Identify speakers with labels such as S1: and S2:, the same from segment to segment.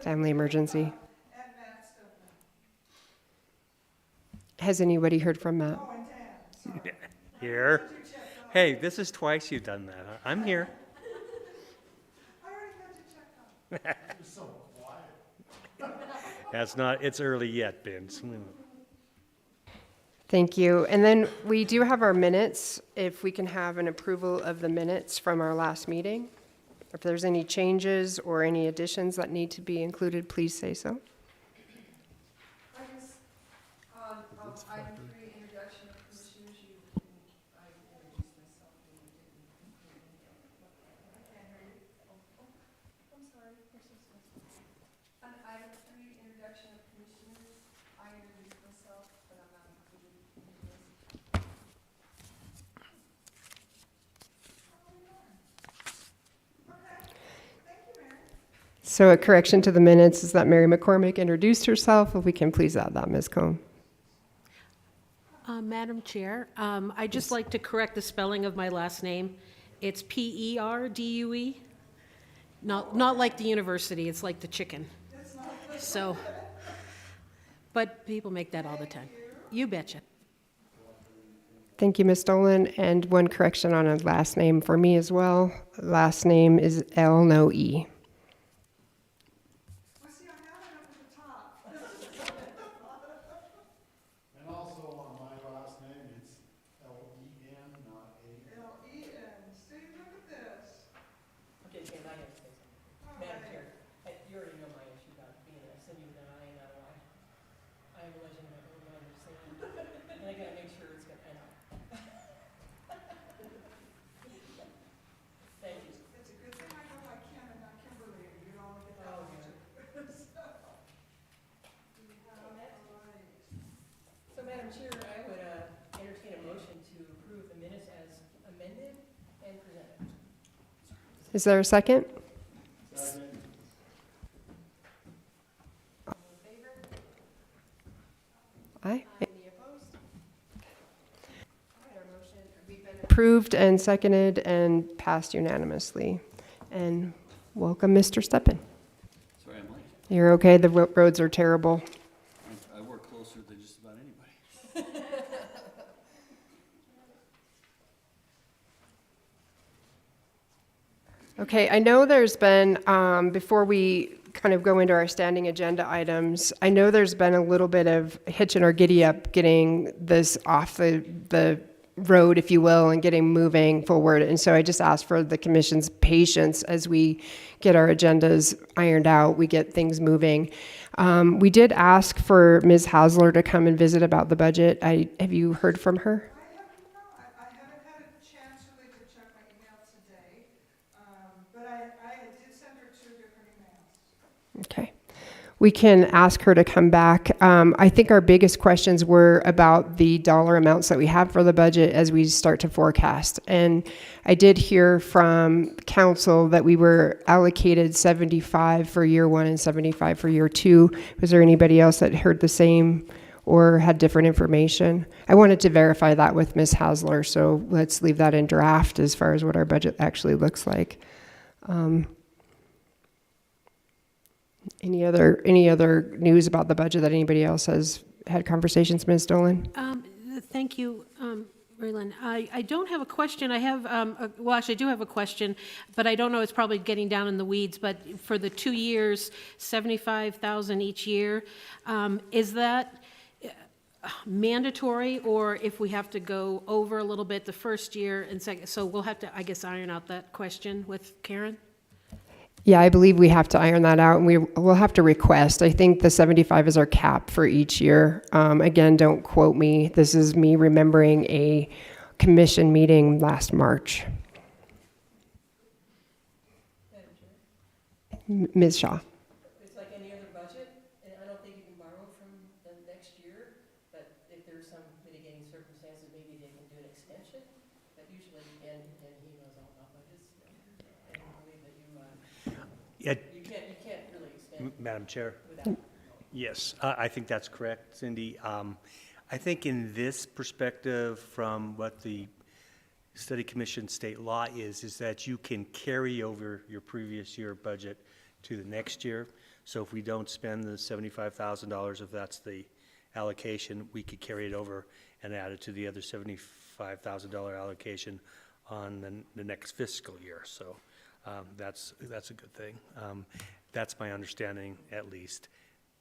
S1: Family emergency. Has anybody heard from Matt?
S2: Here. Hey, this is twice you've done that. I'm here.
S3: I already had you checked out. You're so quiet.
S2: That's not, it's early yet, Vince.
S1: Thank you. And then we do have our minutes, if we can have an approval of the minutes from our last meeting. If there's any changes or any additions that need to be included, please say so.
S3: I guess, on item 3, introduction of commissioners, I introduced myself and you didn't include any. I can't hear you. I'm sorry. On item 3, introduction of commissioners, I introduced myself, but I'm not included in this.
S1: So a correction to the minutes is that Mary McCormick introduced herself. If we can please add that, Ms. Cohn.
S4: Madam Chair, I'd just like to correct the spelling of my last name. It's P-E-R-D-U-E, not like the university, it's like the chicken. So, but people make that all the time. You betcha.
S1: Thank you, Ms. Dolan. And one correction on a last name for me as well. Last name is L, no E.
S3: Well, see, I have it up at the top.
S5: And also on my last name, it's L-E-N, not A.
S3: L-E-N. Steve, look at this.
S6: Okay, Ken, I have to say something. Madam Chair, you already know my issue about being a send you an I and not a Y. I am a legend, I don't understand. And I gotta make sure it's gonna, I know. Thank you.
S3: It's a good thing I go by Ken and not Kimberly, and you don't get that
S6: Oh,
S3: one
S6: yeah.
S3: too.
S6: So, Madam Chair, I would entertain a motion to approve the minutes as amended and presented.
S1: Is there a second?
S5: Second.
S6: All in favor?
S1: Aye.
S6: Any opposed? All right, our motion, we've been
S1: Approved and seconded and passed unanimously. And welcome, Mr. Steppen.
S7: Sorry, I'm late.
S1: You're okay? The roads are terrible.
S7: I work closer than just about anybody.
S1: Okay, I know there's been, before we kind of go into our standing agenda items, I know there's been a little bit of hitching or giddy up getting this off the road, if you will, and getting moving forward. And so I just ask for the commission's patience as we get our agendas ironed out, we get things moving. We did ask for Ms. Hasler to come and visit about the budget. Have you heard from her?
S3: I haven't had a chance really to check my email today, but I did send her 2 different emails.
S1: Okay. We can ask her to come back. I think our biggest questions were about the dollar amounts that we have for the budget as we start to forecast. And I did hear from council that we were allocated 75 for year 1 and 75 for year 2. Was there anybody else that heard the same or had different information? I wanted to verify that with Ms. Hasler, so let's leave that in draft as far as what our budget actually looks like. Any other news about the budget that anybody else has had conversations, Ms. Dolan?
S4: Thank you, Raylan. I don't have a question. I have, well, actually, I do have a question, but I don't know, it's probably getting down in the weeds, but for the 2 years, $75,000 each year, is that mandatory, or if we have to go over a little bit the first year and second, so we'll have to, I guess, iron out that question with Karen?
S1: Yeah, I believe we have to iron that out, and we'll have to request. I think the 75 is our cap for each year. Again, don't quote me. This is me remembering a commission meeting last March.
S6: Madam Chair.
S1: Ms. Shaw.
S6: It's like any other budget, and I don't think you can borrow from the next year, but if there's some mitigating circumstances, maybe they can do an extension, but usually, and he knows all about budgets, and I believe that
S2: Yeah,
S6: you can't really extend
S2: Madam Chair.
S6: without.
S2: Yes, I think that's correct, Cindy. I think in this perspective, from what the study commission state law is that you can carry over your previous year budget to the next year. So if we don't spend the $75,000, if that's the allocation, we could carry it over and add it to the other $75,000 allocation on the next fiscal year. So that's a good thing. That's my understanding, at least.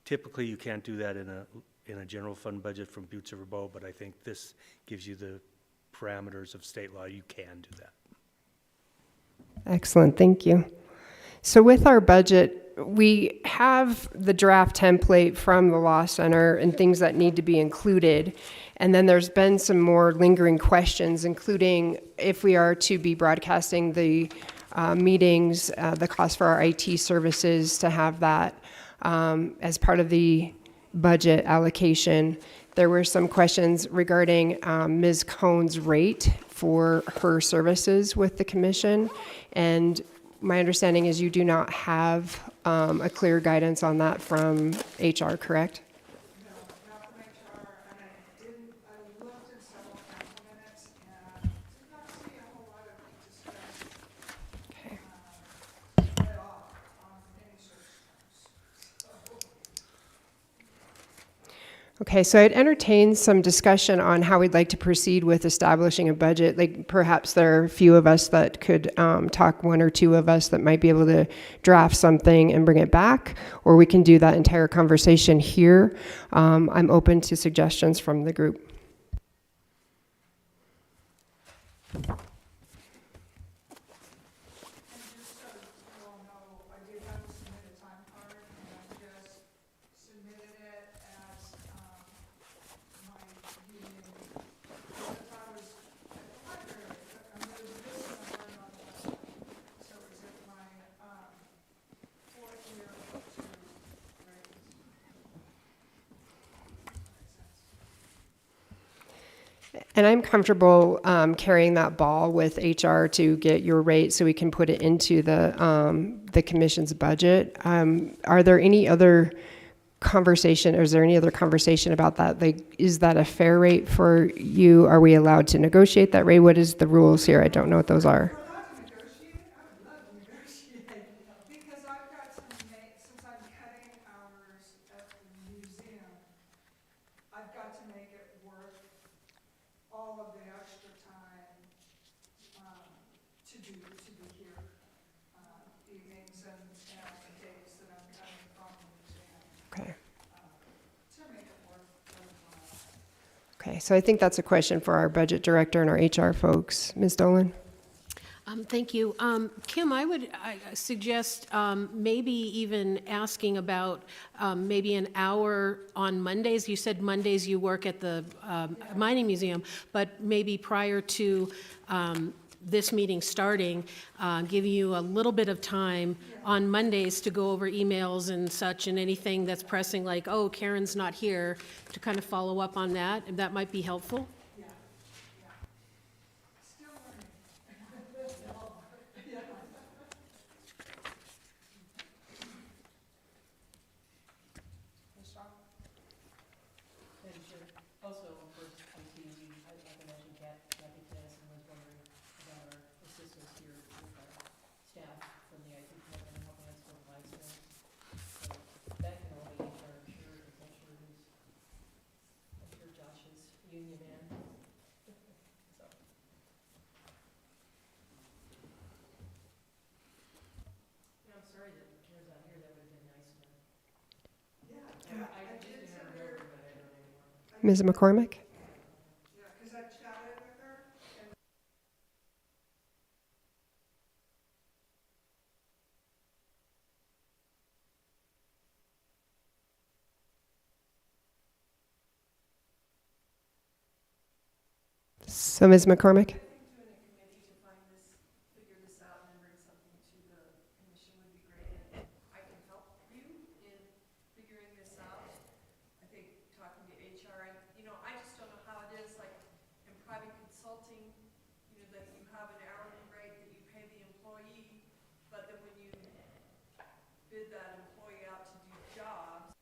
S2: Typically, you can't do that in a general fund budget from Butte-Silver, but I think this gives you the parameters of state law. You can do that.
S1: Excellent, thank you. So with our budget, we have the draft template from the Law Center and things that need to be included. And then there's been some more lingering questions, including if we are to be broadcasting the meetings, the cost for our IT services, to have that as part of the budget allocation. There were some questions regarding Ms. Cohn's rate for her services with the commission. And my understanding is you do not have a clear guidance on that from HR, correct?
S3: No, not from HR, and I looked at several council minutes and did not see a whole lot of discussion
S1: Okay.
S3: at all on any search terms.
S1: Okay, so I'd entertain some discussion on how we'd like to proceed with establishing a budget. Like perhaps there are a few of us that could talk, one or two of us that might be able to draft something and bring it back, or we can do that entire conversation here. I'm open to suggestions from the group.
S3: And just so you all know, I did have to submit a time card, and I just submitted it as my union. Because if I was at the library, I'm going to do this number, not the library. So is it my fourth year to raise? Makes sense.
S1: And I'm comfortable carrying that ball with HR to get your rate so we can put it into the commission's budget. Are there any other conversation, or is there any other conversation about that? Like, is that a fair rate for you? Are we allowed to negotiate that rate? What is the rules here? I don't know what those are.
S3: We're allowed to negotiate, I would love to negotiate, because I've got to make, since I'm cutting hours at the museum, I've got to make it worth all of the extra time, to be here, evenings and days that I'm cutting from the museum,
S1: Okay.
S3: to make it worth everyone.
S1: Okay, so I think that's a question for our budget director and our HR folks. Ms. Dolan?
S4: Thank you. Kim, I would suggest maybe even asking about maybe an hour on Mondays. You said Mondays you work at the mining museum, but maybe prior to this meeting starting, giving you a little bit of time on Mondays to go over emails and such, and anything that's pressing, like, oh, Karen's not here, to kind of follow up on that, if that might be helpful.
S3: Still learning.
S6: And sure, also for IT, like I mentioned, Kathy Tennyson was wondering about our assistance here with our staff from the IT department helping us with license. So that can only be HR, I'm sure, because I'm sure Josh is union man. So. I'm sorry that Karen's not here, that would have been nice to. I
S3: did
S6: just
S3: send
S6: remember,
S3: her-
S6: but I don't anymore.
S1: Ms. McCormick?
S3: Yeah, because I chatted with her, and
S1: So Ms. McCormick?
S3: I think doing a committee to figure this out and bring something to the commission would be great, and I can help you in figuring this out. I think talking to HR, and, I just don't know how it is, like, in private consulting, that you have an hourly rate that you pay the employee, but then when you bid that employee out to do jobs,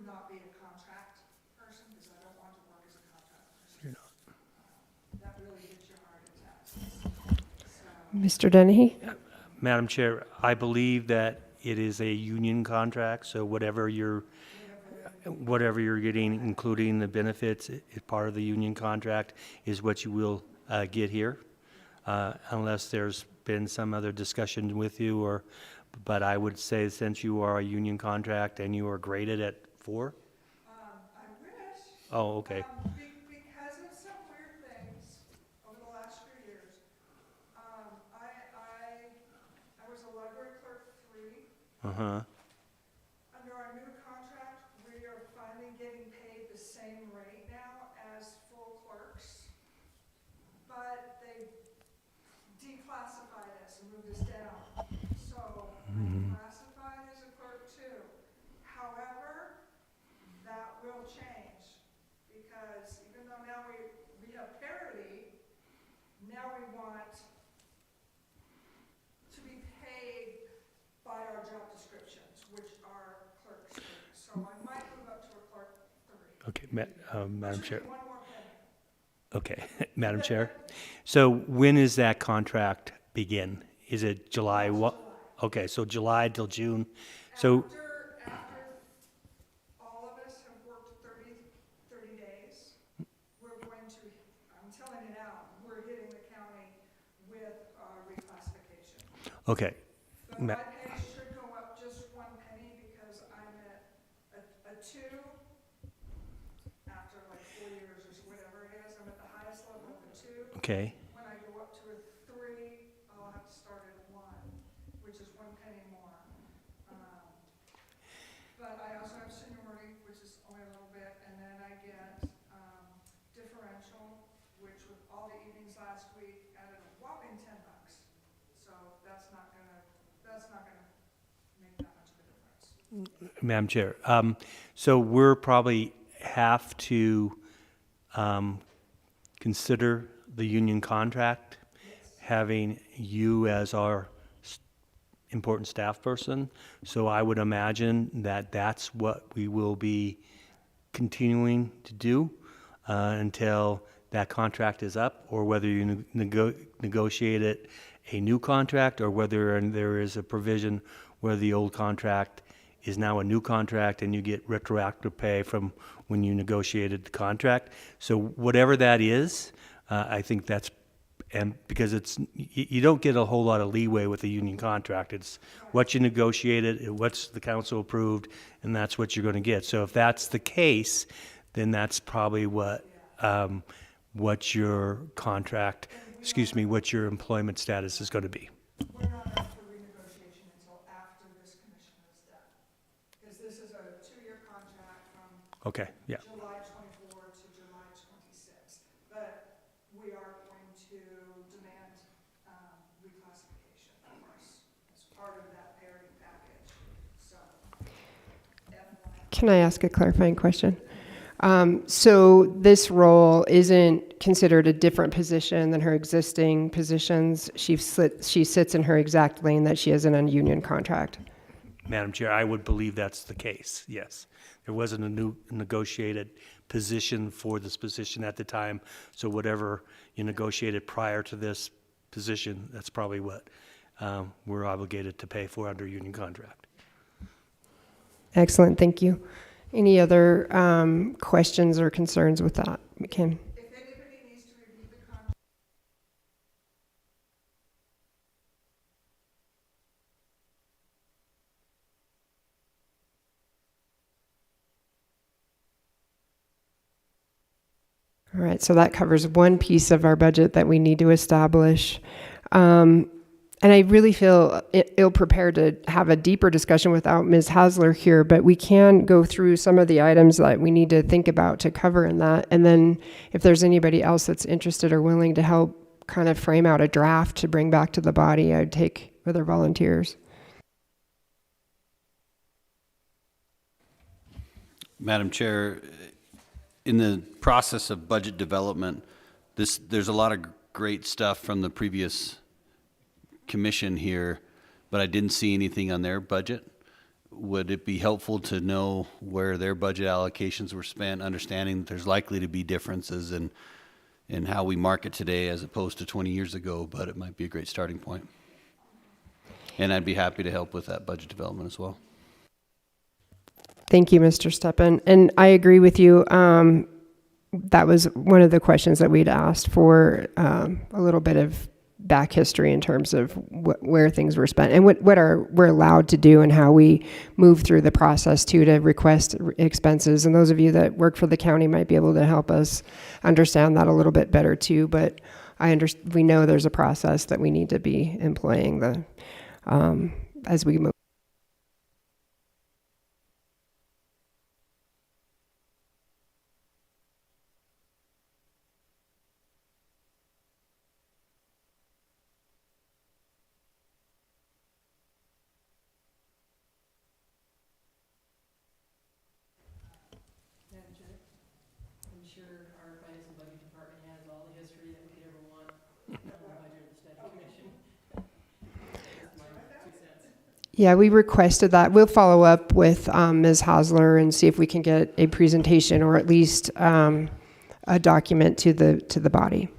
S3: not be a contract person, because I don't want to work as a contract person.
S2: You're not.
S3: That really gives you heart attacks. So,
S1: Mr. Dennehy?
S2: Madam Chair, I believe that it is a union contract, so whatever you're getting, including the benefits, part of the union contract is what you will get here, unless there's been some other discussion with you, but I would say since you are a union contract and you are graded at 4?
S3: I wish.
S2: Oh, okay.
S3: Because of some weird things over the last few years, I was a library clerk 3.
S2: Uh-huh.
S3: Under our new contract, we are finally getting paid the same rate now as full clerks, but they declassified us and moved us down. So I'm classified as a clerk 2. However, that will change, because even though now we have parity, now we want to be paid by our job descriptions, which are clerks 3. So I might move up to a clerk 3.
S2: Okay, Madam Chair.
S3: One more penny.
S2: Okay, Madam Chair. So when is that contract begin? Is it July what? Okay, so July till June. So,
S3: After all of us have worked 30 days, we're going to, I'm telling you now, we're hitting the county with reclassification.
S2: okay.
S3: But
S2: Ma-
S3: my pay should go up just 1 penny, because I'm at a 2 after like 4 years or whatever it is. I'm at the highest level of a 2.
S2: Okay,
S3: When I go up to a 3, I'll have to start at a 1, which is 1 penny more. But I also have seniority, which is only a little bit, and then I get differential, which with all the evenings last week added a whopping $10. So that's not gonna make that much of a difference.
S2: Madam Chair. So we're probably have to consider the union contract, having you as our important staff person. So I would imagine that that's what we will be continuing to do until that contract is up, or whether you negotiate a new contract, or whether there is a provision where the old contract is now a new contract and you get retroactive pay from when you negotiated the contract. So whatever that is, I think that's, and because you don't get a whole lot of leeway with a union contract. It's what you negotiated, what's the council approved, and that's what you're going to get. So if that's the case, then that's probably what your contract, what your employment status is going to be.
S3: We're not up for renegotiation until after this commission is done. Because this is a 2-year contract from
S2: Okay, yeah.
S3: July 24 to July 26. But we are going to demand reclassification, of course, as part of that parity package. So, FYI.
S1: Can I ask a clarifying question? So this role isn't considered a different position than her existing positions. She sits in her exact lane that she has in a union contract.
S2: Madam Chair, I would believe that's the case, yes. There wasn't a new negotiated position for this position at the time, so whatever you negotiated prior to this position, that's probably what we're obligated to pay for under union contract.
S1: Excellent, thank you. Any other questions or concerns with that, Kim?
S3: If anybody needs to review the contract,
S1: All right, so that covers one piece of our budget that we need to establish. And I really feel ill-prepared to have a deeper discussion without Ms. Hasler here, but we can go through some of the items that we need to think about to cover in that. And then if there's anybody else that's interested or willing to help kind of frame out a draft to bring back to the body, I'd take other volunteers.
S7: Madam Chair, in the process of budget development, there's a lot of great stuff from the previous commission here, but I didn't see anything on their budget. would it be helpful to know where their budget allocations were spent, understanding that there's likely to be differences in how we market today as opposed to 20 years ago, but it might be a great starting point. And I'd be happy to help with that budget development as well.
S1: Thank you, Mr. Steppen. And I agree with you. That was one of the questions that we'd asked for, a little bit of back history in terms of where things were spent and what we're allowed to do and how we move through the process to request expenses. And those of you that work for the county might be able to help us understand that a little bit better too. But we know there's a process that we need to be employing as we move.
S6: Madam Chair, I'm sure our finance and budget department has all the history that we could ever want on the budget of the study commission. That's my 2 cents.
S1: Yeah, we requested that. We'll follow up with Ms. Hosler and see if we can get a presentation or at least a document to the body.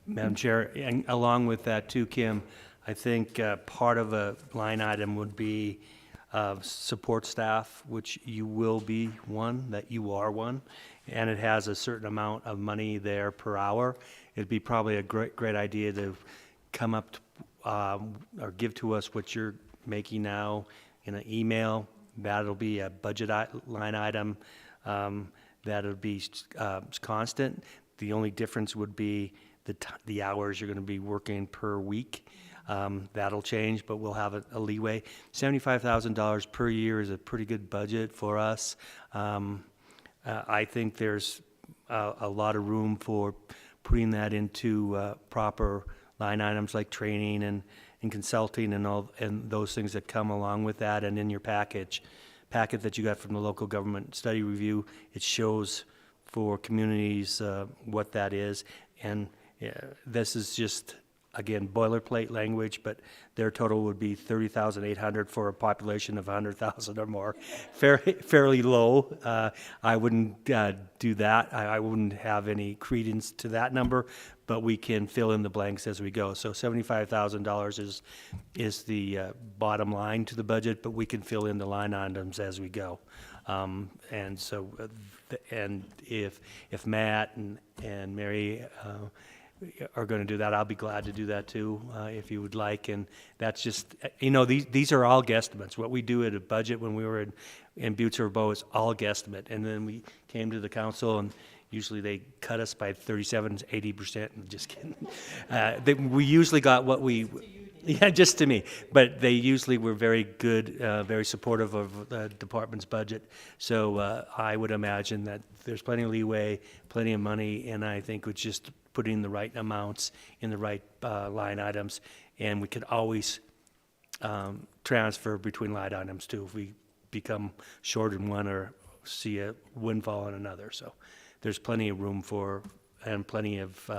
S2: Madam Chair, and along with that too, Kim, I think part of a line item would be support staff, which you will be one, that you are one, and it has a certain amount of money there per hour. It'd be probably a great idea to come up to, or give to us what you're making now in an email. That'll be a budget line item that'll be constant. The only difference would be the hours you're going to be working per week. That'll change, but we'll have a leeway. $75,000 per year is a pretty good budget for us. I think there's a lot of room for putting that into proper line items like training and consulting and those things that come along with that. And in your packet that you got from the local government study review, it shows for communities what that is. And this is just, again, boilerplate language, but their total would be $30,800 for a population of 100,000 or more. Fairly low. I wouldn't do that. I wouldn't have any credence to that number, but we can fill in the blanks as we go. So $75,000 is the bottom line to the budget, but we can fill in the line items as we go. And so, and if Matt and Mary are going to do that, I'll be glad to do that too, if you would like. And that's just, these are all guesstimates. What we do at a budget when we were in Butte-Silver is all guesstimate. And then we came to the council and usually they cut us by 37 to 80%. I'm just kidding. We usually got what we, yeah, just to me. But they usually were very good, very supportive of the department's budget. So I would imagine that there's plenty of leeway, plenty of money, and I think it's just putting the right amounts in the right line items. And we could always transfer between line items too if we become short in one or see a windfall in another. So there's plenty of room and plenty of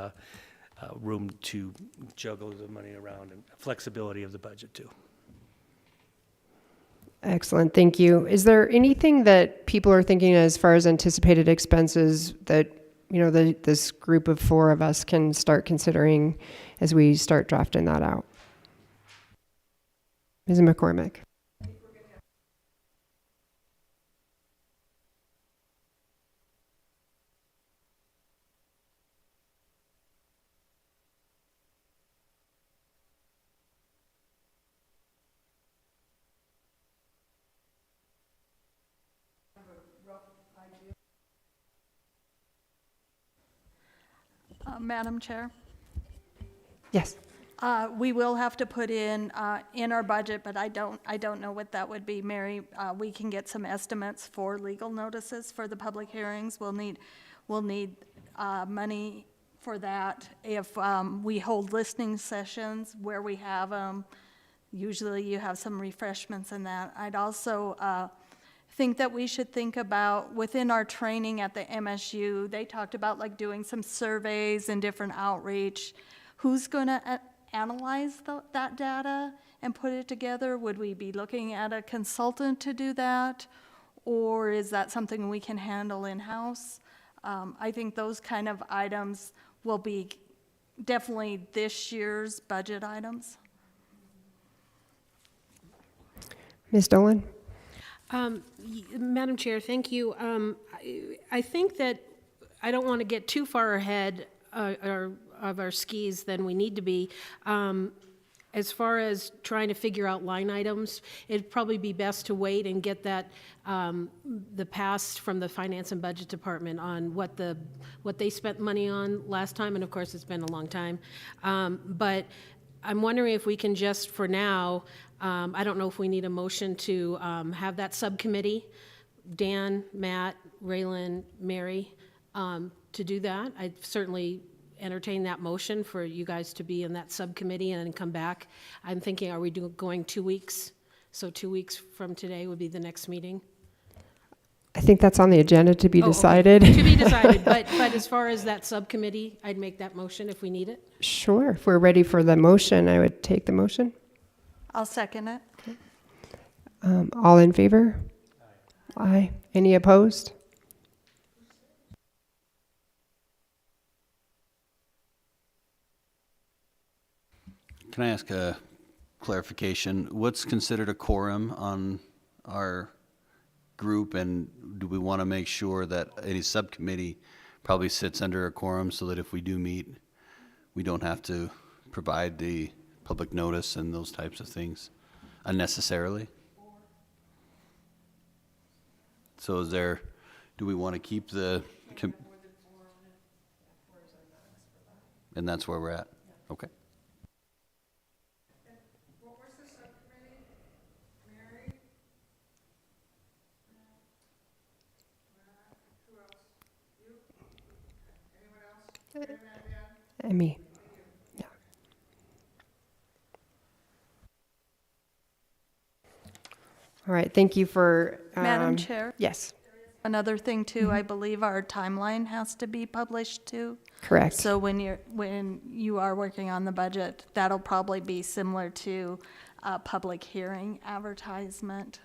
S2: room to juggle the money around and flexibility of the budget too.
S1: Excellent, thank you. Is there anything that people are thinking as far as anticipated expenses that this group of 4 of us can start considering as we start drafting that out? Ms. McCormick.
S8: Madam Chair,
S1: Yes.
S8: we will have to put in our budget, but I don't know what that would be. Mary, we can get some estimates for legal notices for the public hearings. We'll need money for that. If we hold listening sessions where we have them, usually you have some refreshments in that. I'd also think that we should think about within our training at the MSU, they talked about like doing some surveys and different outreach. Who's going to analyze that data and put it together? Would we be looking at a consultant to do that? Or is that something we can handle in-house? I think those kind of items will be definitely this year's budget items.
S1: Ms. Dolan?
S4: Madam Chair, thank you. I think that I don't want to get too far ahead of our skis than we need to be. As far as trying to figure out line items, it'd probably be best to wait and get that, the past from the Finance and Budget Department on what they spent money on last time, and of course, it's been a long time. But I'm wondering if we can just, for now, I don't know if we need a motion to have that subcommittee, Dan, Matt, Raylan, Mary, to do that. I'd certainly entertain that motion for you guys to be in that subcommittee and then come back. I'm thinking, are we going 2 weeks? So 2 weeks from today would be the next meeting?
S1: I think that's on the agenda to be
S4: Oh, okay.
S1: decided.
S4: To be decided, but as far as that subcommittee, I'd make that motion if we need it.
S1: Sure. If we're ready for the motion, I would take the motion.
S8: I'll second it.
S1: All in favor? Aye. Any opposed?
S7: Can I ask a clarification? What's considered a quorum on our group, and do we want to make sure that any subcommittee probably sits under a quorum so that if we do meet, we don't have to provide the public notice and those types of things unnecessarily? So do we want to keep the, and that's where we're at? Okay.
S3: What was the subcommittee? Mary? Who else? You? Anyone else?
S1: And me. Yeah. All right. Thank you for.
S8: Madam Chair?
S1: Yes.
S8: Another thing too, I believe our timeline has to be published too.
S1: Correct.
S8: So when you are working on the budget, that'll probably be similar to a public hearing advertisement.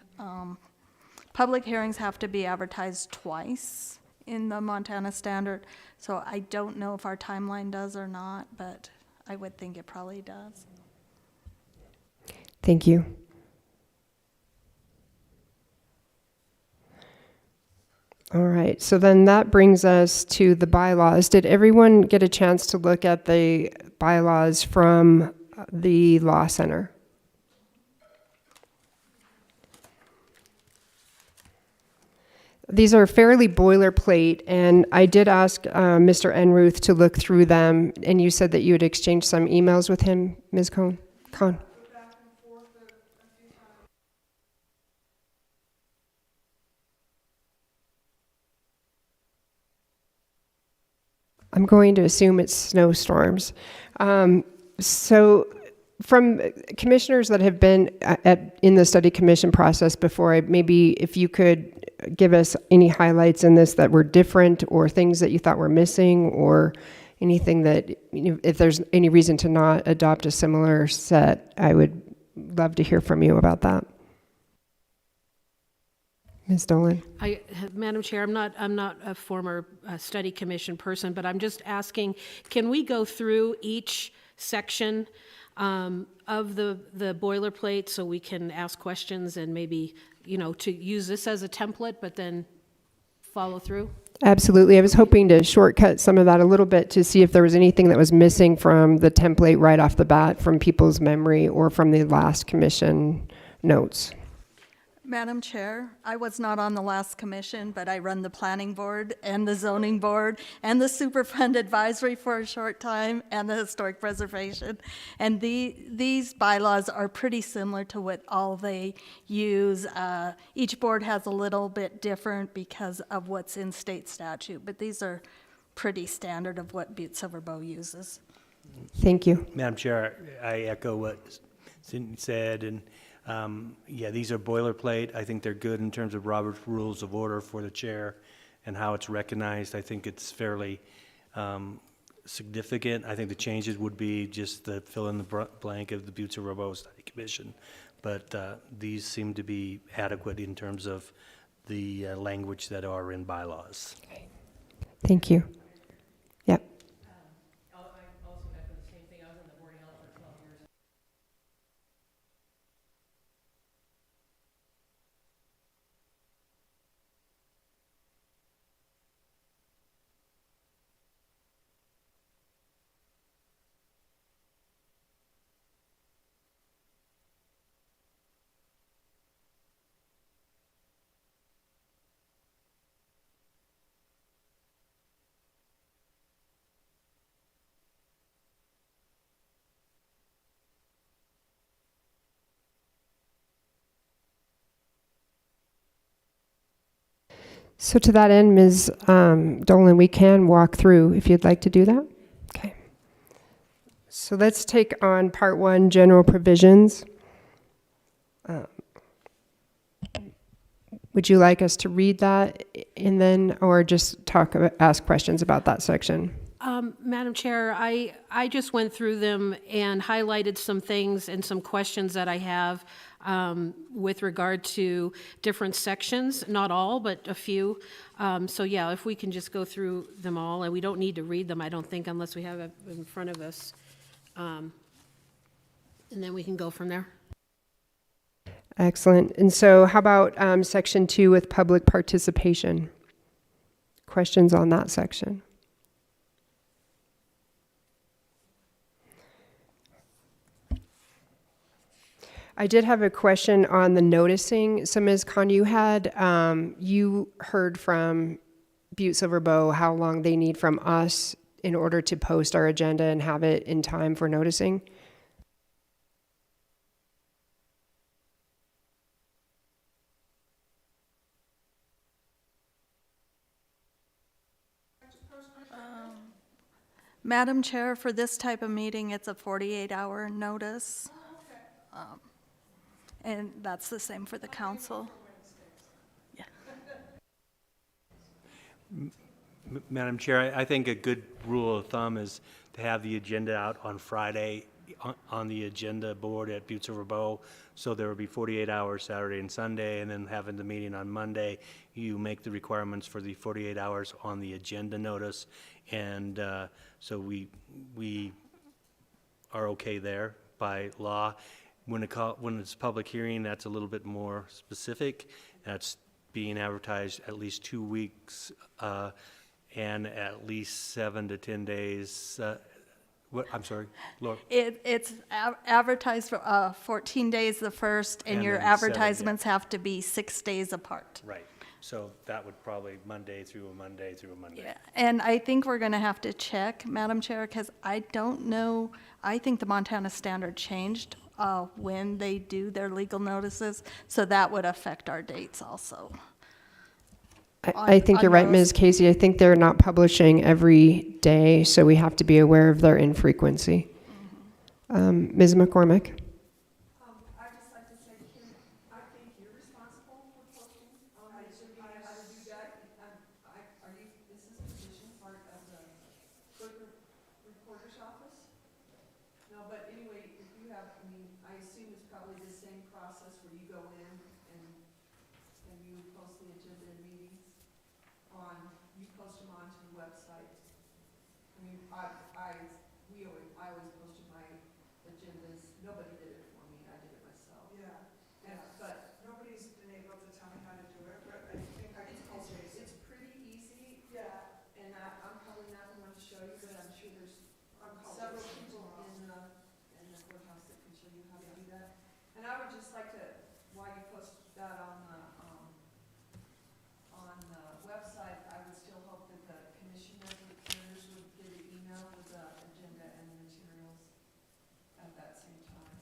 S8: Public hearings have to be advertised twice in the Montana Standard, so I don't know if our timeline does or not, but I would think it probably does.
S1: Thank you. All right, so then that brings us to the bylaws. Did everyone get a chance to look at the bylaws from the Law Center? These are fairly boilerplate, and I did ask Mr. Enruth to look through them, and you said that you had exchanged some emails with him, Ms. Cohn? I'm going to assume it's snowstorms. So from commissioners that have been in the study commission process before, maybe if you could give us any highlights in this that were different or things that you thought were missing or anything that, if there's any reason to not adopt a similar set, I would love to hear from you about that. Ms. Dolan.
S4: Madam Chair, I'm not a former study commission person, but I'm just asking, can we go through each section of the boilerplate so we can ask questions and maybe, to use this as a template, but then follow through?
S1: Absolutely. I was hoping to shortcut some of that a little bit to see if there was anything that was missing from the template right off the bat from people's memory or from the last commission notes.
S8: Madam Chair, I was not on the last commission, but I run the planning board and the zoning board and the Superfund advisory for a short time and the historic preservation. And these bylaws are pretty similar to what all they use. Each board has a little bit different because of what's in state statute, but these are pretty standard of what Butte-Silver uses.
S1: Thank you.
S2: Madam Chair, I echo what Cindy said, and yeah, these are boilerplate. I think they're good in terms of Robert's Rules of Order for the chair and how it's recognized. I think it's fairly significant. I think the changes would be just the fill in the blank of the Butte-Silver Study Commission. But these seem to be adequate in terms of the language that are in bylaws.
S1: Thank you. Yep.
S6: I also echo the same thing. I was in the Board of Health for 12 years.
S1: So to that end, Ms. Dolan, we can walk through if you'd like to do that. Okay. So let's take on part 1, general provisions. Would you like us to read that and then, or just ask questions about that section?
S4: Madam Chair, I just went through them and highlighted some things and some questions that I have with regard to different sections, not all, but a few. So yeah, if we can just go through them all, and we don't need to read them, I don't think, unless we have it in front of us. And then we can go from there.
S1: Excellent. And so how about section 2 with public participation? Questions on that section? I did have a question on the noticing. So Ms. Khan, you heard from Butte-Silver how long they need from us in order to post our agenda and have it in time for noticing?
S8: Madam Chair, for this type of meeting, it's a 48-hour notice. And that's the same for the council. Yeah.
S2: Madam Chair, I think a good rule of thumb is to have the agenda out on Friday on the agenda board at Butte-Silver, so there will be 48 hours Saturday and Sunday, and then having the meeting on Monday, you make the requirements for the 48 hours on the agenda notice, and so we are okay there by law. When it's public hearing, that's a little bit more specific. That's being advertised at least 2 weeks and at least 7 to 10 days. I'm sorry, Laura.
S8: It's advertised for 14 days the first, and
S2: And
S8: your
S2: then 7, yeah.
S8: advertisements have to be 6 days apart.
S2: Right. So that would probably Monday through a Monday through a Monday.
S8: Yeah. And I think we're going to have to check, Madam Chair, because I don't know, I think the Montana standard changed when they do their legal notices, so that would affect our dates also.
S1: I think you're right,
S8: those.
S1: Ms. Casey. I think they're not publishing every day, so we have to be aware of their infrequency. Ms. McCormick?
S3: I'd just like to say, Kim, I think you're responsible for posting. I do that. Are you, is this position part of the clerk recorder's office? No, but anyway, if you have, I mean, I assume it's probably the same process where you go in and you post the agenda and meetings you post them onto the website. I mean, I always posted my agendas. Nobody did it for me. I did it myself.
S9: Yeah,
S3: But
S9: nobody's been able to tell me how to do it, but I think I can call Jason.
S3: it's pretty easy.
S9: Yeah,
S3: And I'm probably not the one to show you, but I'm sure there's
S9: I'll call
S3: several
S9: Jason
S3: people
S9: tomorrow.
S3: in the courthouse that can show you how to do that. And I would just like to, while you post that on the website, I would still hope that the commission members would get an email with the agenda and the materials at that same time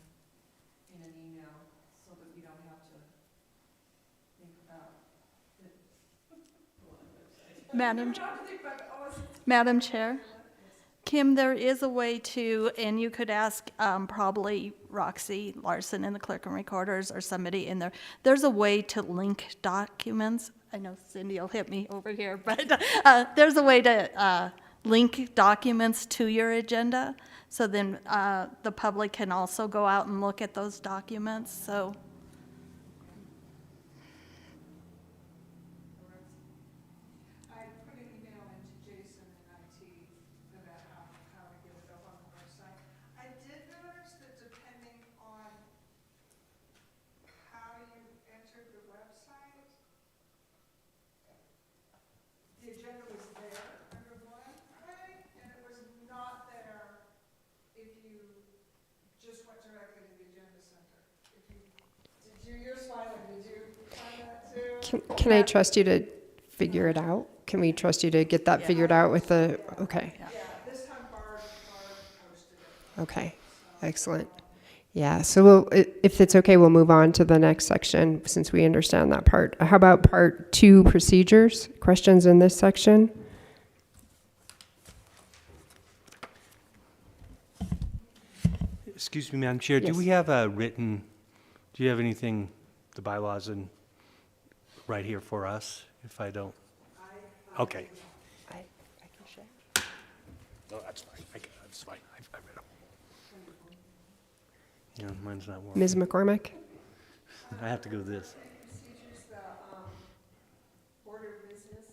S3: in an email, so that we don't have to think about it.
S8: Madam Chair? Kim, there is a way to, and you could ask probably Roxy Larson in the clerk and recorders or somebody in there. There's a way to link documents. I know Cindy will hit me over here, but there's a way to link documents to your agenda, so then the public can also go out and look at those documents, so.
S9: I put an email into Jason and IT about how to get it up on the website. I did notice that depending on how you entered the website, the agenda was there under one way, and it was not there if you just went directly to the agenda center. If you, you're smiling, did you find that too?
S1: Can I trust you to figure it out? Can we trust you to get that figured out with the, okay,
S9: Yeah, this time Barb posted it.
S1: okay, excellent. Yeah, so we'll, if it's okay, we'll move on to the next section since we understand that part. How about part 2, procedures? Questions in this section?
S2: Excuse me, Madam Chair, do
S1: Yes.
S2: we have a written, do you have anything, the bylaws in, right here for us, if I don't? Okay. No, that's fine, that's fine, I read them. Yeah, mine's not working.
S1: Ms. McCormick?
S2: I have to go to this.
S3: Procedures, the order of business,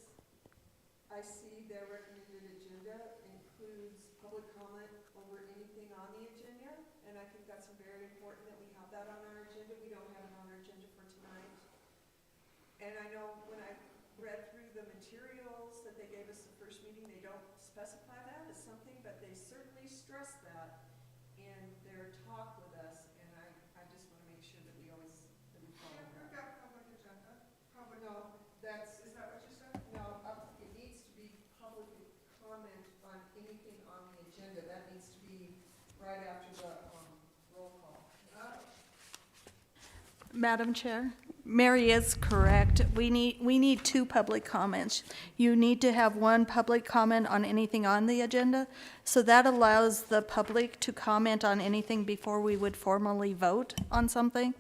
S3: I see their recommended agenda includes public comment over anything on the agenda, and I think that's very important that we have that on our agenda. We don't have it on our agenda for tonight. And I know when I read through the materials that they gave us the first meeting, they don't specify that as something, but they certainly stress that in their talk with us, and I just want to make sure that we always, that we follow
S9: Yeah, we've
S3: that.
S9: got public agenda. Public,
S3: No, that's,
S9: is that what you said?
S3: no, it needs to be public comment on anything on the agenda. That needs to be right after the roll call.
S8: Madam Chair, Mary is correct. We need 2 public comments. You need to have 1 public comment on anything on the agenda, so that allows the public to comment on anything before we would formally vote on something.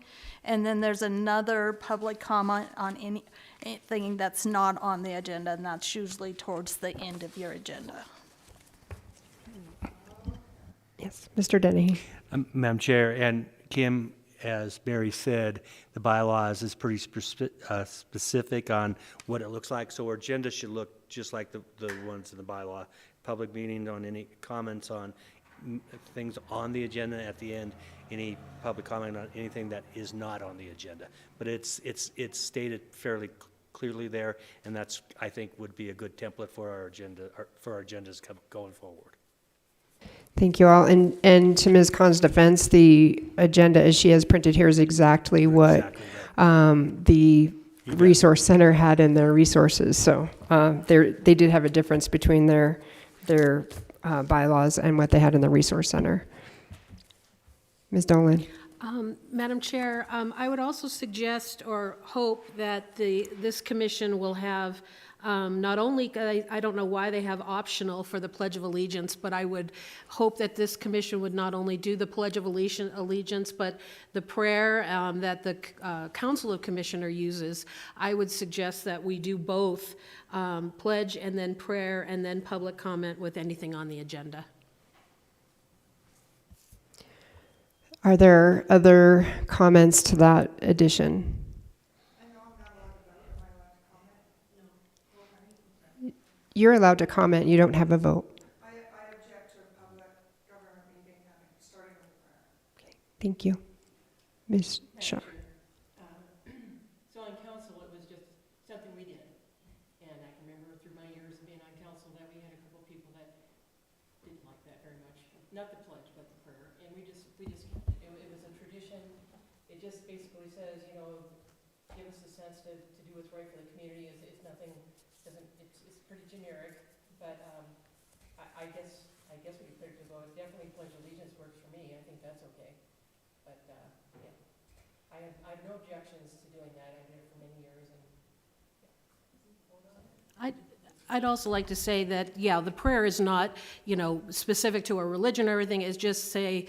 S8: And then there's another public comment on anything that's not on the agenda, and that's usually towards the end of your agenda.
S1: Yes, Mr. Denny.
S2: Madam Chair, and Kim, as Mary said, the bylaws is pretty specific on what it looks like, so our agenda should look just like the ones in the bylaw. Public meeting on any comments on things on the agenda at the end, any public comment on anything that is not on the agenda. But it's stated fairly clearly there, and that's, I think, would be a good template for our agenda, for our agendas going forward.
S1: Thank you all. And to Ms. Khan's defense, the agenda as she has printed here is exactly what
S2: Exactly right.
S1: the
S2: You bet.
S1: Resource Center had in their resources. So they did have a difference between their bylaws and what they had in the Resource Center. Ms. Dolan.
S4: Madam Chair, I would also suggest or hope that this commission will have not only, I don't know why they have optional for the Pledge of Allegiance, but I would hope that this commission would not only do the Pledge of Allegiance, but the prayer that the Council of Commissioner uses. I would suggest that we do both pledge and then prayer and then public comment with anything on the agenda.
S1: Are there other comments to that addition?
S9: I know I'm not allowed to vote. Am I allowed to comment?
S1: You're allowed to comment. You don't have a vote.
S9: I object to a public government meeting starting with prayer.
S1: Thank you. Ms. Shaw.
S6: So on council, it was just something we did. And I can remember through my years of being on council that we had a couple of people that didn't like that very much. Not the pledge, but the prayer. And we just kept it. It was a tradition. It just basically says, give us a sense to do what's right for the community. It's nothing, it's pretty generic. But I guess we could put it to vote. Definitely Pledge Allegiance works for me. I think that's okay. But, yeah, I have no objections to doing that. I did it for many years, and, yeah.
S4: I'd also like to say that, yeah, the prayer is not, specific to a religion or everything. It's just say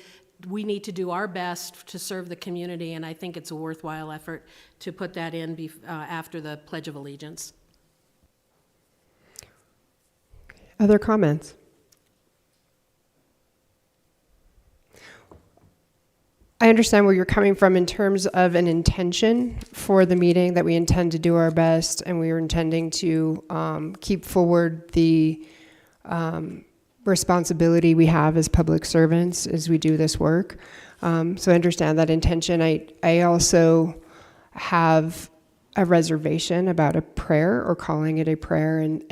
S4: we need to do our best to serve the community, and I think it's a worthwhile effort to put that in after the Pledge of Allegiance.
S1: Other comments? I understand where you're coming from in terms of an intention for the meeting, that we intend to do our best, and we are intending to keep forward the responsibility we have as public servants as we do this work. So I understand that intention. I also have a reservation about a prayer or calling it a prayer, and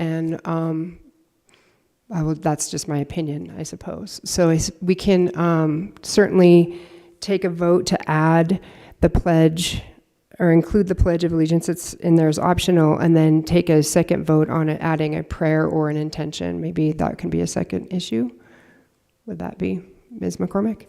S1: that's just my opinion, I suppose. So we can certainly take a vote to add the pledge or include the Pledge of Allegiance. It's in there as optional, and then take a second vote on it, adding a prayer or an intention. Maybe that can be a second issue. Would that be Ms. McCormick?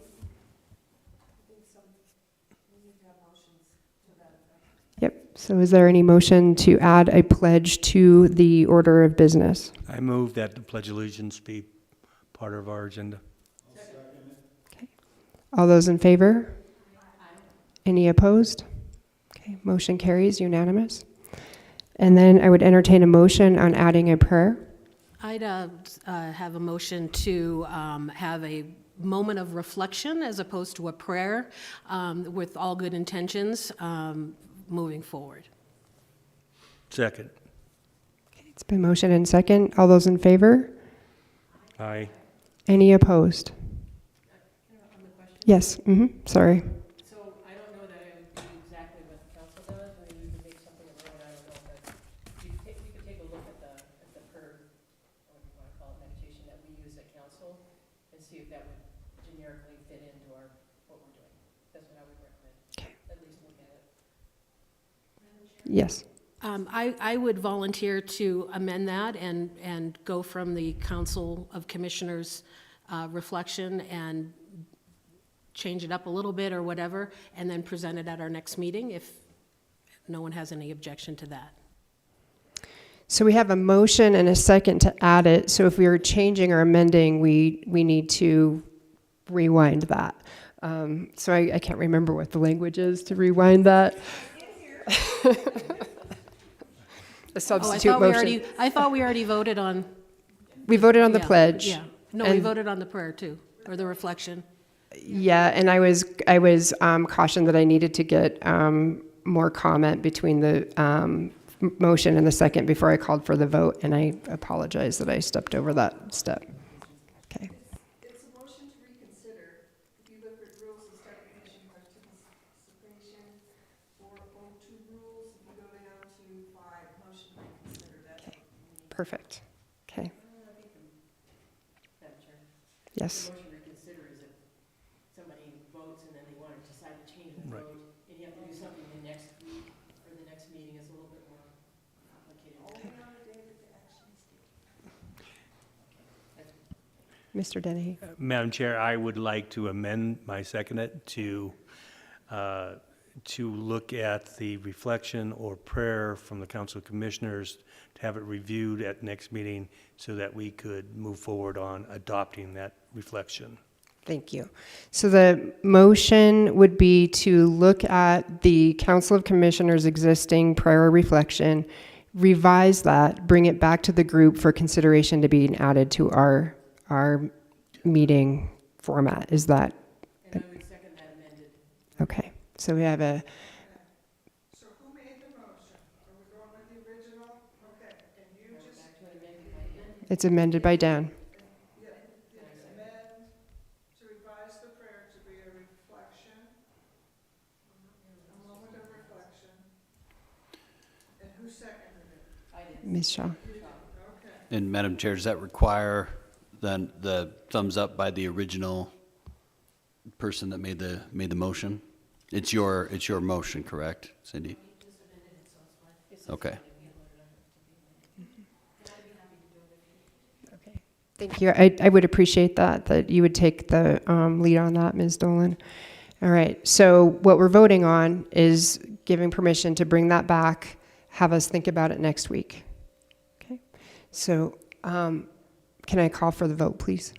S1: Yep. So is there any motion to add a pledge to the order of business?
S2: I move that the Pledge of Allegiance be part of our agenda.
S1: All those in favor? Any opposed? Okay, motion carries unanimous. And then I would entertain a motion on adding a prayer.
S4: I'd have a motion to have a moment of reflection as opposed to a prayer, with all good intentions, moving forward.
S2: Second.
S1: Okay, it's been motion and second. All those in favor?
S2: Aye.
S1: Any opposed? Yes, sorry.
S6: So I don't know that I would do exactly what the council does, maybe we could make something of it, I don't know, but we could take a look at the per, what do you want to call it, medication that we use at council, and see if that would generically fit into what we're doing. That's what I would recommend.
S1: Okay.
S6: At least look at it.
S1: Yes.
S4: I would volunteer to amend that and go from the Council of Commissioners reflection and change it up a little bit or whatever, and then present it at our next meeting if no one has any objection to that.
S1: So we have a motion and a second to add it. So if we are changing or amending, we need to rewind that. So I can't remember what the language is to rewind that. A substitute motion.
S4: I thought we already voted on.
S1: We voted on the
S4: Yeah,
S1: pledge.
S4: Yeah. No, we
S1: and-
S4: voted on the prayer too, or the reflection.
S1: Yeah, and I was cautioned that I needed to get more comment between the motion and the second before I called for the vote, and I apologize that I stepped over that step. Okay.
S3: It's a motion to reconsider. If you look at rules of state commission participation, 402 rules, if you go down to 5, motion to reconsider that.
S1: Perfect. Okay.
S6: Madam Chair.
S1: Yes.
S6: The motion to reconsider is if somebody votes and then they want to decide to change the
S2: Right.
S6: vote, and you have to do something the next week or the next meeting is a little bit more complicated.
S1: Mr. Dennehy.
S2: Madam Chair, I would like to amend my second to look at the reflection or prayer from the Council of Commissioners, to have it reviewed at next meeting so that we could move forward on adopting that reflection.
S1: Thank you. So the motion would be to look at the Council of Commissioners' existing prior reflection, revise that, bring it back to the group for consideration to being added to our meeting format. Is that
S6: And I would second that amended.
S1: okay? So we have a
S3: So who made the motion? Are we going with the original? Okay, and you just
S6: Back to an amended by Dan.
S1: it's amended by Dan.
S3: amend to revise the prayer to be a reflection, a moment of reflection. And who seconded it?
S6: I did.
S1: Ms. Shaw.
S3: Okay.
S7: And Madam Chair, does that require then the thumbs up by the original person that made the motion? It's your motion, correct, Cindy? Okay.
S1: Okay. Thank you. I would appreciate that you would take the lead on that, Ms. Dolan. All right. So what we're voting on is giving permission to bring that back, have us think about it next week. Okay. So can I call for the vote, please?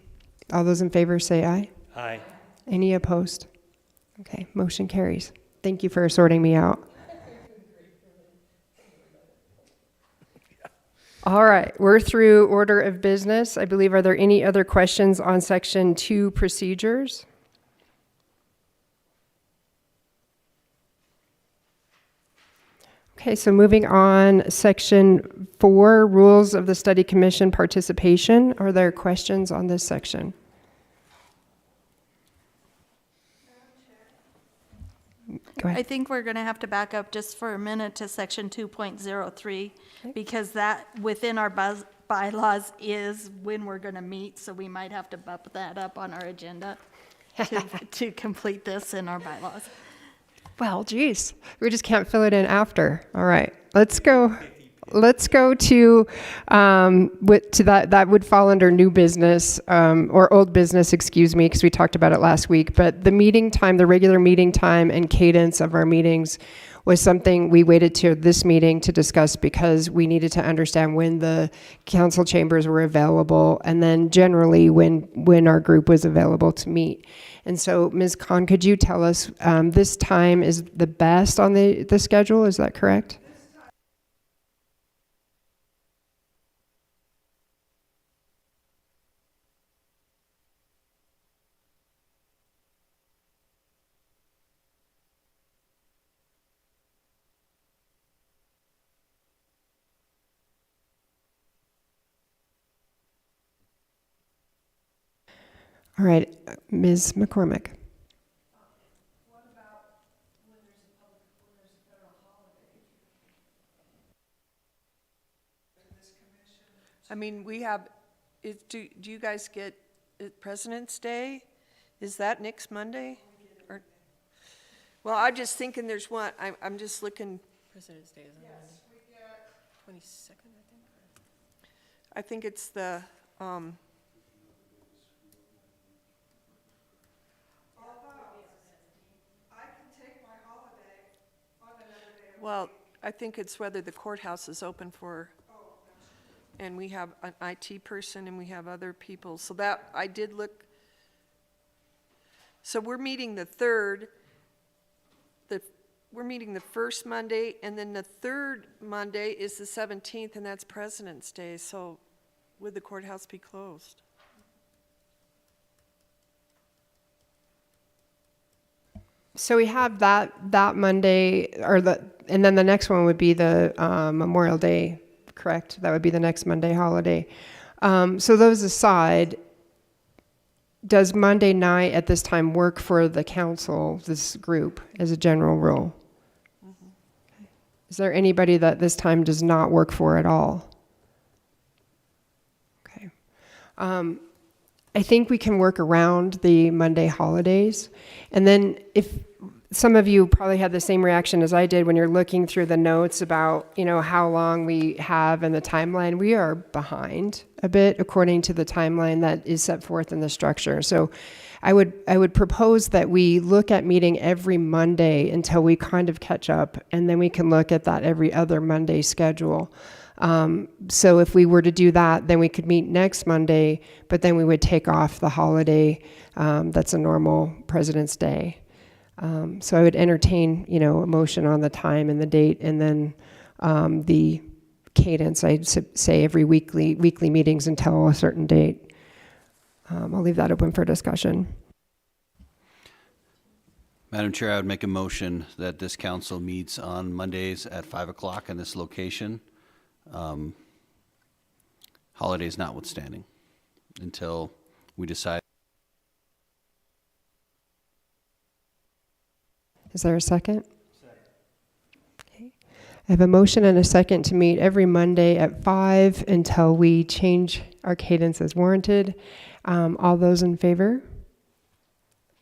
S1: All those in favor say aye.
S2: Aye.
S1: Any opposed? Okay. Motion carries. Thank you for sorting me out. All right, we're through order of business. I believe, are there any other questions on section 2 procedures? Okay, so moving on, section 4, rules of the study commission participation. Are there questions on this section? Go
S8: I
S1: ahead.
S8: think we're going to have to back up just for a minute to section 2.03, because that, within our bylaws, is when we're going to meet, so we might have to bump that up on our agenda to complete this in our bylaws.
S1: Well, geez, we just can't fill it in after. All right, let's go. Let's go to that. That would fall under new business or old business, excuse me, because we talked about it last week. But the meeting time, the regular meeting time and cadence of our meetings was something we waited to this meeting to discuss because we needed to understand when the council chambers were available and then generally when our group was available to meet. And so, Ms. Khan, could you tell us this time is the best on the schedule? Is that correct? All right, Ms. McCormick.
S3: What about when there's a federal holiday? To this commission?
S10: I mean, we have, do you guys get President's Day? Is that next Monday? Or, well, I'm just thinking there's one, I'm just looking. President's Day is on Monday.
S3: Yes, we get,
S10: 22nd, I think. I think it's the,
S3: I can take my holiday on another day.
S10: well, I think it's whether the courthouse is open for, and we have an IT person and we have other people. So that, I did look. So we're meeting the 3rd, we're meeting the first Monday, and then the third Monday is the 17th, and that's President's Day. So would the courthouse be closed?
S1: So we have that Monday, and then the next one would be the Memorial Day, correct? That would be the next Monday holiday. So those aside, does Monday night at this time work for the council, this group, as a general rule? Mm-hmm. Is there anybody that this time does not work for at all? Okay. I think we can work around the Monday holidays. And then if some of you probably had the same reaction as I did when you're looking through the notes about, how long we have in the timeline, we are behind a bit according to the timeline that is set forth in the structure. So I would propose that we look at meeting every Monday until we kind of catch up, and then we can look at that every other Monday schedule. So if we were to do that, then we could meet next Monday, but then we would take off the holiday that's a normal President's Day. So I would entertain, a motion on the time and the date, and then the cadence. I'd say every weekly meetings until a certain date. I'll leave that open for discussion.
S7: Madam Chair, I would make a motion that this council meets on Mondays at 5 o'clock in this location, holidays notwithstanding, until we decide.
S1: Is there a second? Second. Okay. I have a motion and a second to meet every Monday at 5 until we change our cadence as warranted. All those in favor?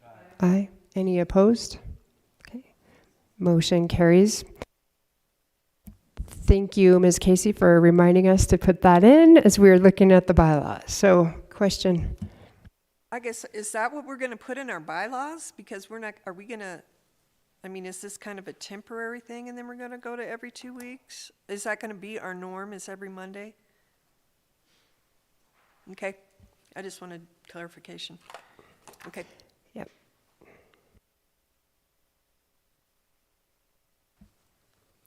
S1: Aye. Aye. Any opposed? Okay. Motion carries. Thank you, Ms. Casey, for reminding us to put that in as we were looking at the bylaws. So, question?
S10: I guess, is that what we're going to put in our bylaws? Because are we going to, is this kind of a temporary thing and then we're going to go to every 2 weeks? Is that going to be our norm, is every Monday? Okay, I just wanted clarification. Okay.
S1: Yep.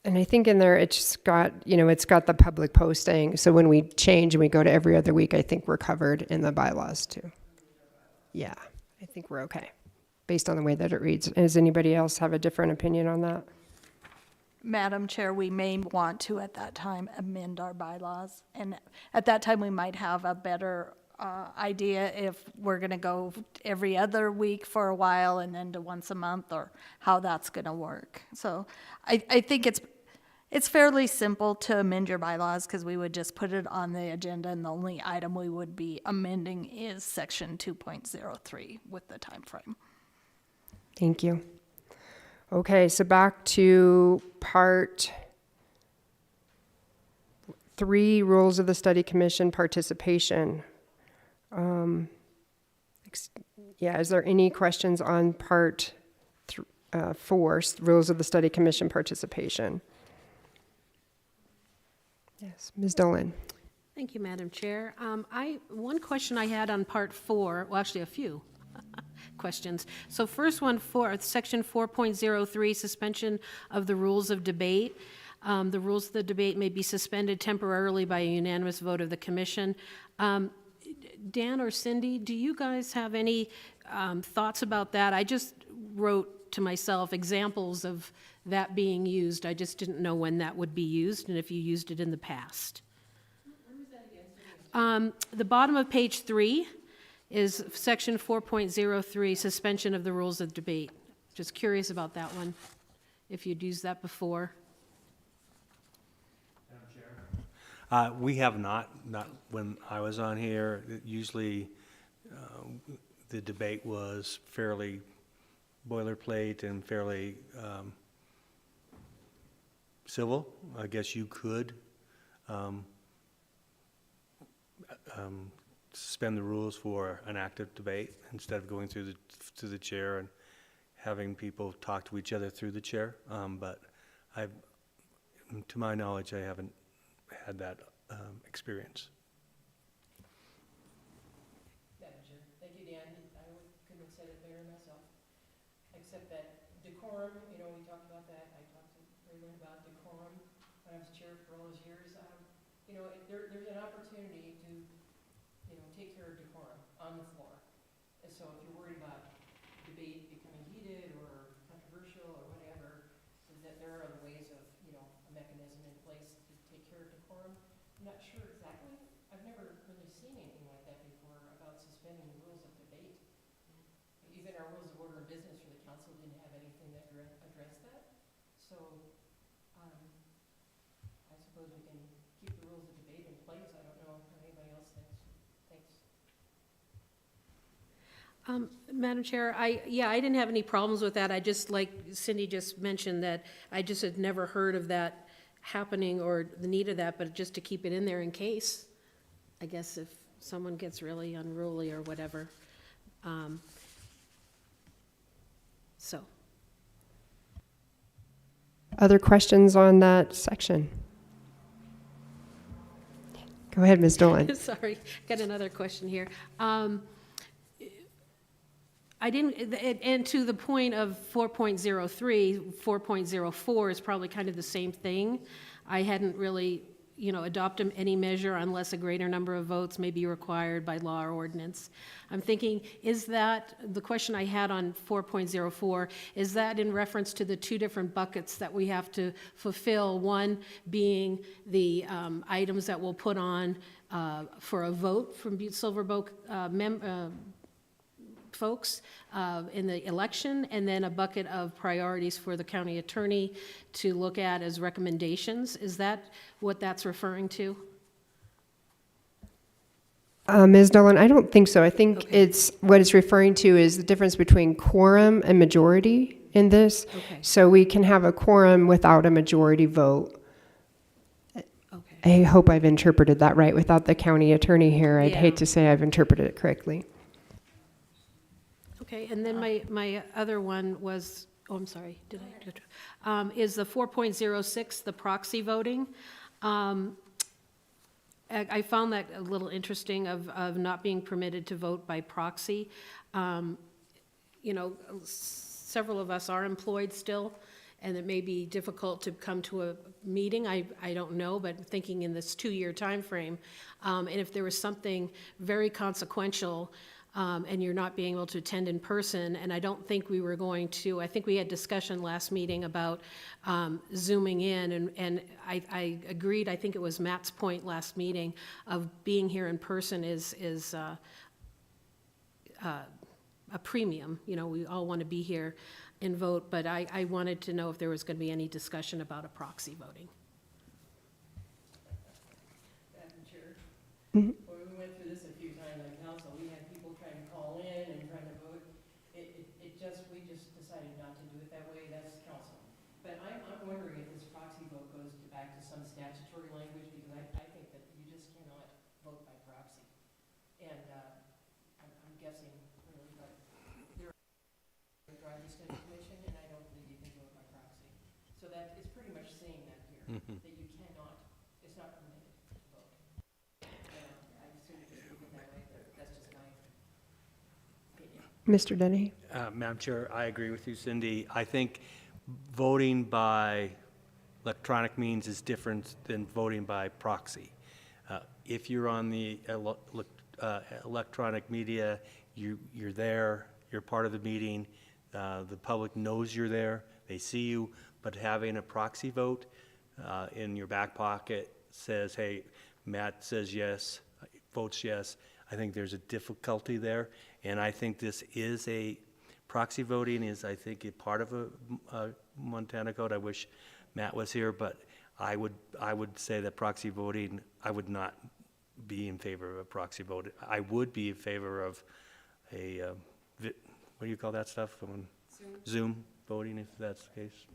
S1: And I think in there, it's just got, it's got the public posting. So when we change and we go to every other week, I think we're covered in the bylaws too. Yeah, I think we're okay, based on the way that it reads. Does anybody else have a different opinion on that?
S8: Madam Chair, we may want to at that time amend our bylaws. And at that time, we might have a better idea if we're going to go every other week for a while and then to once a month, or how that's going to work. So I think it's fairly simple to amend your bylaws, because we would just put it on the agenda, and the only item we would be amending is section 2.03 with the time frame.
S1: Thank you. Okay, so back to part 3, rules of the study commission participation. Is there any questions on part 4, rules of the study commission participation? Yes, Ms. Dolan.
S4: Thank you, Madam Chair. One question I had on part 4, well, actually a few questions. So first one, section 4.03, suspension of the rules of debate. The rules of the debate may be suspended temporarily by a unanimous vote of the commission. Dan or Cindy, do you guys have any thoughts about that? I just wrote to myself examples of that being used. I just didn't know when that would be used and if you used it in the past.
S6: Where was that again?
S4: The bottom of page 3 is section 4.03, suspension of the rules of debate. Just curious about that one, if you'd used that before.
S2: We have not when I was on here. Usually the debate was fairly boilerplate and fairly civil. I guess you could suspend the rules for an active debate instead of going through the chair and having people talk to each other through the chair. But to my knowledge, I haven't had that experience.
S6: Madam Chair, thank you, Dan. I couldn't have said it better myself, except that decorum, we talked about that. I talked to Raylan about decorum when I was chair for all those years. There's an opportunity to, take care of decorum on the floor. And so if you're worried about debate becoming heated or controversial or whatever, that there are other ways of, a mechanism in place to take care of decorum. I'm not sure exactly. I've never really seen anything like that before about suspending the rules of debate. Even our rules of order of business for the council didn't have anything that addressed that. So I suppose we can keep the rules of debate in place. I don't know how anybody else thinks. Thanks.
S4: Madam Chair, I didn't have any problems with that. I just, like Cindy just mentioned, that I just had never heard of that happening or the need of that, but just to keep it in there in case, I guess, if someone gets really unruly or whatever. So.
S1: Other questions on that section? Go ahead, Ms. Dolan.
S4: Sorry, got another question here. I didn't, and to the point of 4.03, 4.04 is probably kind of the same thing. I hadn't really, adopted any measure unless a greater number of votes may be required by law or ordinance. I'm thinking, is that, the question I had on 4.04, is that in reference to the two different buckets that we have to fulfill? One being the items that we'll put on for a vote from Butte-Silver folks in the election, and then a bucket of priorities for the county attorney to look at as recommendations. Is that what that's referring to?
S1: Ms. Dolan, I don't think so. I think
S4: Okay.
S1: what it's referring to is the difference between quorum and majority in this.
S4: Okay.
S1: So we can have a quorum without a majority vote.
S4: Okay.
S1: I hope I've interpreted that right without the county attorney here. I'd
S4: Yeah.
S1: hate to say I've interpreted it correctly.
S4: Okay, and then my other one was, I'm sorry, did I? Is the 4.06, the proxy voting. I found that a little interesting of not being permitted to vote by proxy. Several of us are employed still and it may be difficult to come to a meeting, I don't know, but thinking in this 2-year timeframe, and if there was something very consequential, and you're not being able to attend in person, and I don't think we were going to, I think we had discussion last meeting about Zooming in, and I agreed, I think it was Matt's point last meeting, of being here in person is a premium. You know, we all want to be here and vote, but I wanted to know if there was going to be any discussion about a proxy voting.
S6: Madam Chair, when we went through this a few times on council, we had people trying to call in and trying to vote. We just decided not to do it that way, that's council. But I'm wondering if this proxy vote goes back to some statutory language, because I think that you just cannot vote by proxy. And I'm guessing, really, but there are drive the study commission, and I don't believe you can vote by proxy. So that is pretty much saying that here, that you cannot, it's not permitted to vote. I assume you just leave it that way, but that's just my opinion.
S1: Mr. Denny?
S2: Madam Chair, I agree with you, Cindy. I think voting by electronic means is different than voting by proxy. If you're on the electronic media, you're there, you're part of the meeting, the public knows you're there, they see you, but having a proxy vote in your back pocket says, hey, Matt says yes, votes yes, I think there's a difficulty there, and I think this is proxy voting is, I think, a part of a Montana code. I wish Matt was here, but I would say that proxy voting, I would not be in favor of a proxy vote. I would be in favor of a, what do you call that stuff? Zoom voting, if that's the case.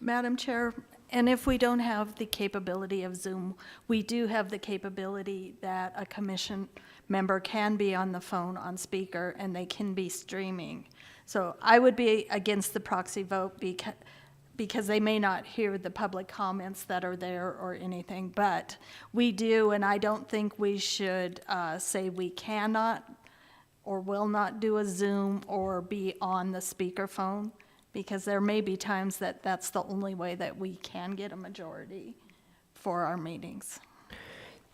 S8: Madam Chair, and if we don't have the capability of Zoom, we do have the capability that a commission member can be on the phone on speaker and they can be streaming. So I would be against the proxy vote because they may not hear the public comments that are there or anything, but we do, and I don't think we should say we cannot or will not do a Zoom or be on the speakerphone, because there may be times that that's the only way that we can get a majority for our meetings.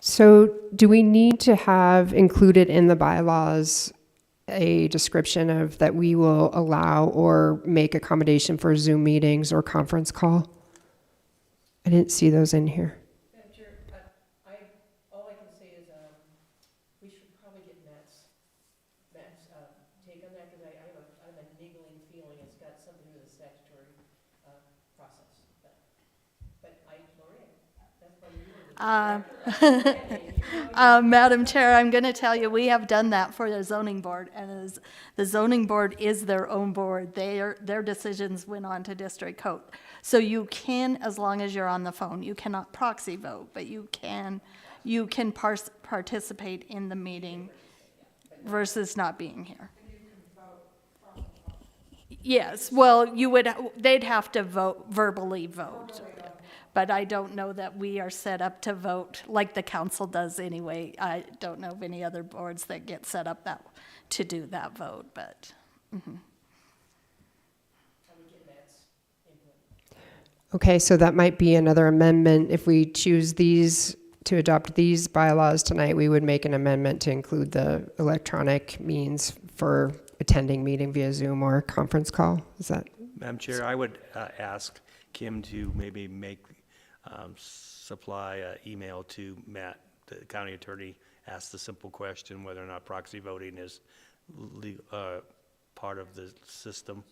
S1: So do we need to have included in the bylaws a description of that we will allow or make accommodation for Zoom meetings or conference call? I didn't see those in here.
S6: Madam Chair, all I can say is we should probably get Matt's take on that, because I have a niggling feeling it's got something to do with the statutory process. But Lorraine, that's why you were the
S8: Madam Chair, I'm going to tell you, we have done that for the zoning board, and the zoning board is their own board. Their decisions went on to district court. So you can, as long as you're on the phone, you cannot proxy vote, but you can participate in the meeting versus not being here. Yes, well, they'd have to verbally vote. But I don't know that we are set up to vote like the council does anyway. I don't know of any other boards that get set up to do that vote, but.
S1: Okay, so that might be another amendment. If we choose to adopt these bylaws tonight, we would make an amendment to include the electronic means for attending meeting via Zoom or conference call. Is that?
S2: Madam Chair, I would ask Kim to maybe supply an email to Matt, the county attorney, ask the simple question whether or not proxy voting is part of the system,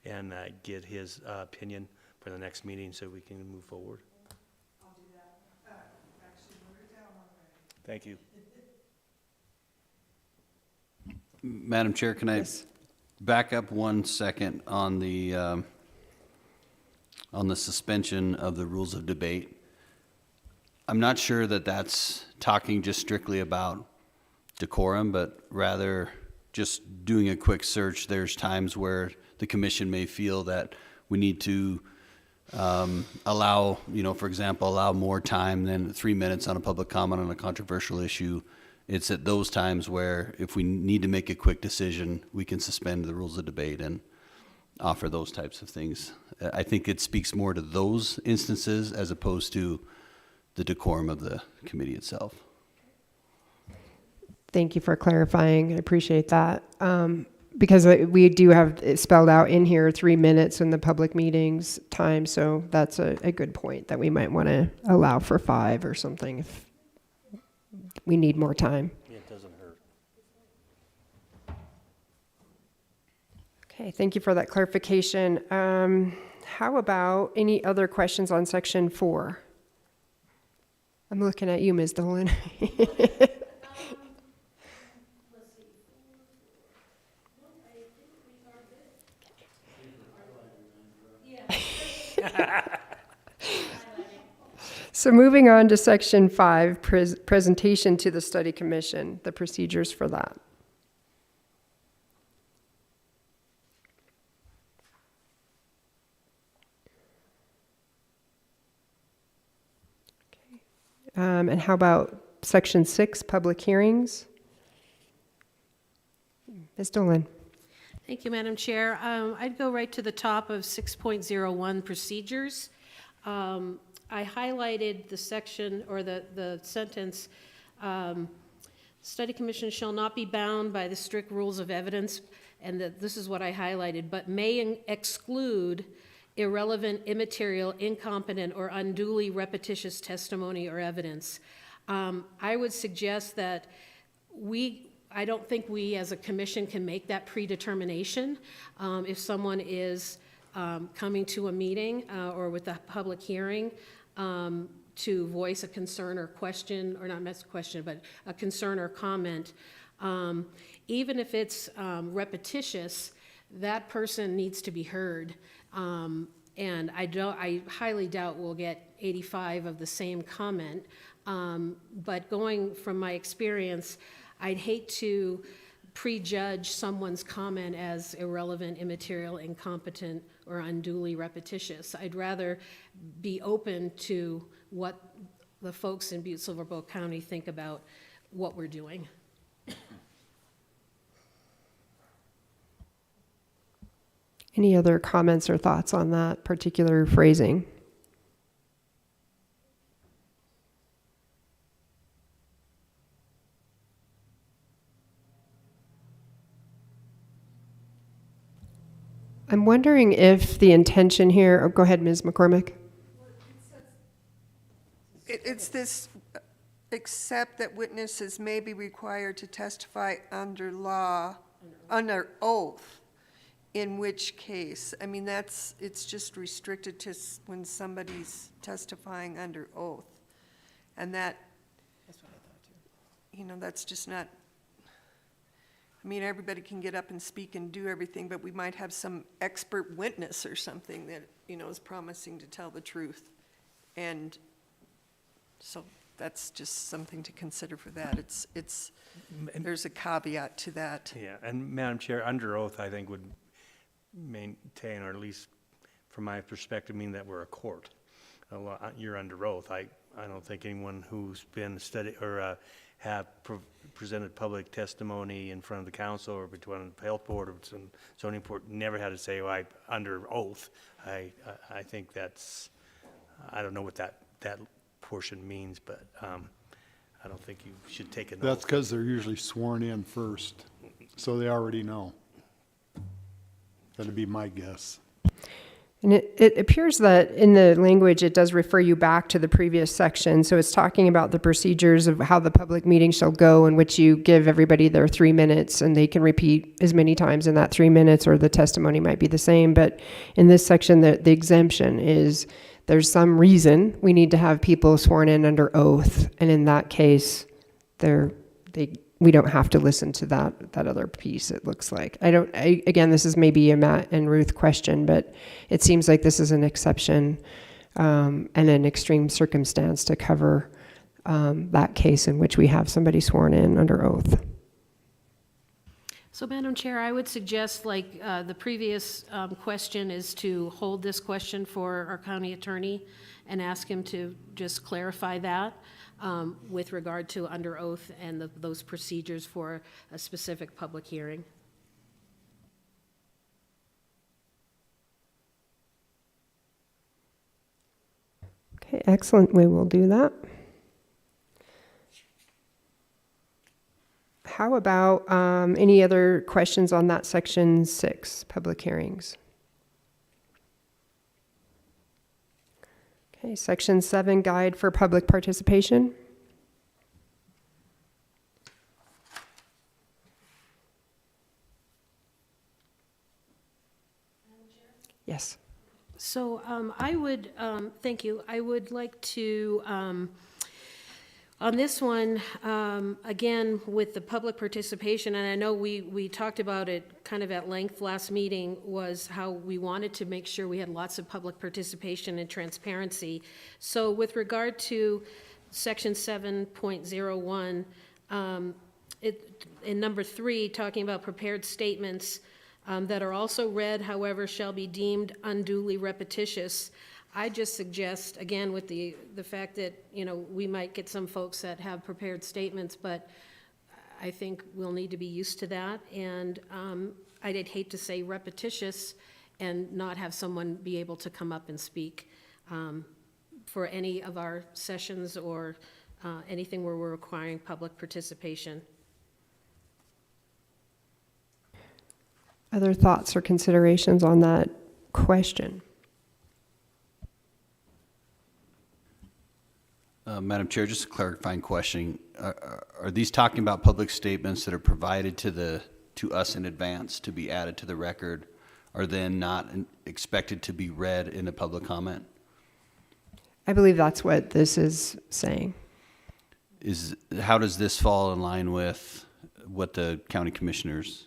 S2: and get his opinion for the next meeting so we can move forward.
S9: I'll do that. Actually, wrote it down already.
S2: Thank you.
S7: Madam Chair, can I back up 1 second on the suspension of the rules of debate? I'm not sure that that's talking just strictly about decorum, but rather just doing a quick search. There's times where the commission may feel that we need to allow, for example, allow more time than 3 minutes on a public comment on a controversial issue. It's at those times where if we need to make a quick decision, we can suspend the rules of debate. And offer those types of things. I think it speaks more to those instances as opposed to the decorum of the committee itself.
S1: Thank you for clarifying. I appreciate that. Because we do have it spelled out in here 3 minutes in the public meetings time, so that's a good point that we might want to allow for 5 or something if we need more time.
S2: Yeah, it doesn't hurt.
S1: Okay, thank you for that clarification. How about any other questions on section 4? I'm looking at you, Ms. Dolan. So moving on to section 5, presentation to the study commission, the procedures for that. And how about section 6, public hearings? Ms. Dolan.
S4: Thank you, Madam Chair. I'd go right to the top of 6.01 procedures. I highlighted the section or the sentence, study commission shall not be bound by the strict rules of evidence, and this is what I highlighted, but may exclude irrelevant, immaterial, incompetent, or unduly repetitious testimony or evidence. I would suggest that I don't think we as a commission can make that predetermination. If someone is coming to a meeting or with a public hearing to voice a concern or question, or not a question, but a concern or comment, even if it's repetitious, that person needs to be heard. And I highly doubt we'll get 85 of the same comment. But going from my experience, I'd hate to prejudge someone's comment as irrelevant, immaterial, incompetent, or unduly repetitious. I'd rather be open to what the folks in Butte-Silver Bow County think about what we're doing.
S1: Any other comments or thoughts on that particular phrasing? I'm wondering if the intention here, go ahead, Ms. McCormick.
S10: It's this, except that witnesses may be required to testify under law, under oath, in which case, I mean, it's just restricted to when somebody's testifying under oath. And that's what I thought too. That's just not, I mean, everybody can get up and speak and do everything, but we might have some expert witness or something that, is promising to tell the truth. And so that's just something to consider for that. There's a caveat to that.
S2: Yeah, and Madam Chair, under oath, I think would maintain, or at least from my perspective, mean that we're a court. You're under oath. I don't think anyone who's been studied or have presented public testimony in front of the council or between the health board or some zoning board never had to say, well, I'm under oath. I think that's, I don't know what that portion means, but I don't think you should take an oath.
S5: That's because they're usually sworn in first, so they already know. That'd be my guess.
S1: And it appears that in the language, it does refer you back to the previous section. So it's talking about the procedures of how the public meeting shall go, in which you give everybody their 3 minutes and they can repeat as many times in that 3 minutes, or the testimony might be the same. But in this section, the exemption is there's some reason we need to have people sworn in under oath. And in that case, we don't have to listen to that other piece, it looks like. Again, this is maybe a Matt and Ruth question, but it seems like this is an exception and an extreme circumstance to cover that case in which we have somebody sworn in under oath.
S4: So, Madam Chair, I would suggest, like the previous question, is to hold this question for our county attorney and ask him to just clarify that. With regard to under oath and those procedures for a specific public hearing.
S1: Okay, excellent. We will do that. How about any other questions on that section 6, public hearings? Okay, section 7, guide for public participation. Yes.
S4: So I would, thank you, I would like to, on this one, again, with the public participation, and I know we talked about it kind of at length last meeting, was how we wanted to make sure we had lots of public participation and transparency. So with regard to section 7.01, in number 3, talking about prepared statements that are also read, however, shall be deemed unduly repetitious. I just suggest, again, with the fact that, you know, we might get some folks that have prepared statements, but I think we'll need to be used to that. And I'd hate to say repetitious and not have someone be able to come up and speak for any of our sessions or anything where we're requiring public participation.
S1: Other thoughts or considerations on that question?
S7: Madam Chair, just a clarifying question. Are these talking about public statements that are provided to us in advance to be added to the record, are then not expected to be read in a public comment?
S1: I believe that's what this is saying.
S7: How does this fall in line with what the county commissioners?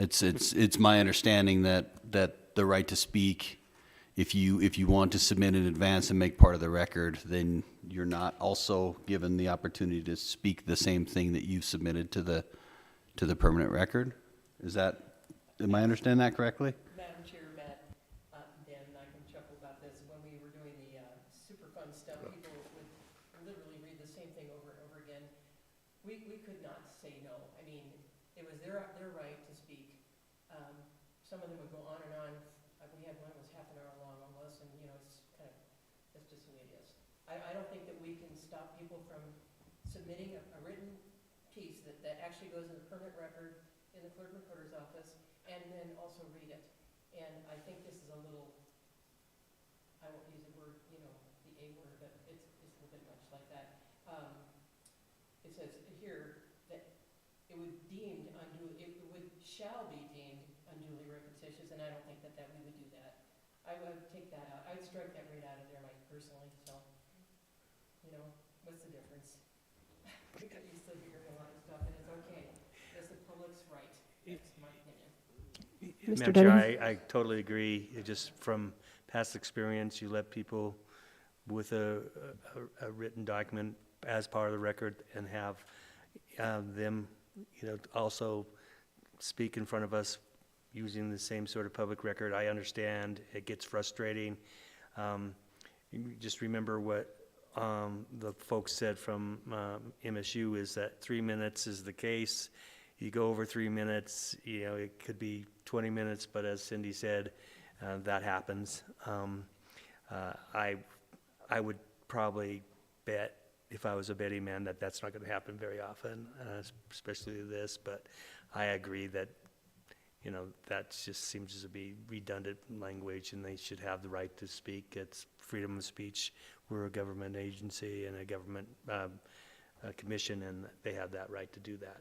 S7: It's my understanding that the right to speak, if you want to submit in advance and make part of the record, then you're not also given the opportunity to speak the same thing that you've submitted to the permanent record. Am I understanding that correctly?
S6: Madam Chair, Matt, Dan and I can chuckle about this. When we were doing the Superfund stuff, people would literally read the same thing over and over again. We could not say no. I mean, it was their right to speak. Some of them would go on and on. We had one that was half an hour long almost, and, you know, it's just the way it is. I don't think that we can stop people from submitting a written piece that actually goes in the permanent record in the clerk recorder's office, and then also read it. And I think this is a little, I won't use the word, you know, the A word, but it's a little bit much like that. It says here that it would shall be deemed unduly repetitious, and I don't think that we would do that. I would take that out. I'd strike that right out of there, Mike, personally, so, you know, what's the difference? We got used to hearing a lot of stuff, and it's okay. That's the public's right. That's my opinion.
S1: Mr.
S2: Madam Chair,
S1: Denny?
S2: I totally agree. It just from past experience, you let people with a written document as part of the record and have them, you know, also speak in front of us using the same sort of public record. I understand it gets frustrating. You just remember what the folks said from MSU is that 3 minutes is the case. You go over 3 minutes, you know, it could be 20 minutes, but as Cindy said, that happens. I would probably bet, if I was a betting man, that that's not going to happen very often, especially this, but I agree that, you know, that just seems to be redundant language, and they should have the right to speak. It's freedom of speech. We're a government agency and a government commission, and they have that right to do that.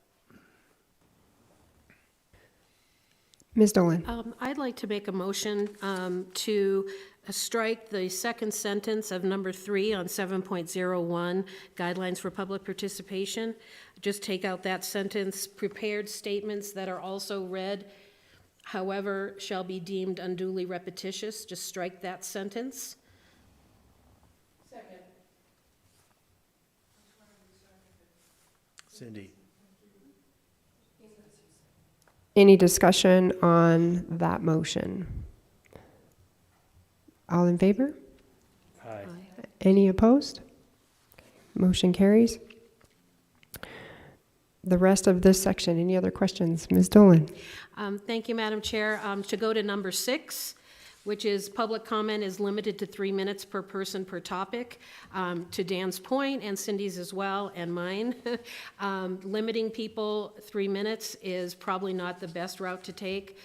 S1: Ms. Dolan?
S4: I'd like to make a motion to strike the second sentence of number 3 on 7.01, guidelines for public participation. Just take out that sentence, prepared statements that are also read, however, shall be deemed unduly repetitious. Just strike that sentence.
S6: Second.
S2: Cindy?
S1: Any discussion on that motion? All in favor?
S2: Aye.
S1: Any opposed? Motion carries. The rest of this section, any other questions? Ms. Dolan?
S4: Thank you, Madam Chair. To go to number 6, which is public comment is limited to 3 minutes per person per topic. To Dan's point, and Cindy's as well, and mine, limiting people 3 minutes is probably not the best route to take,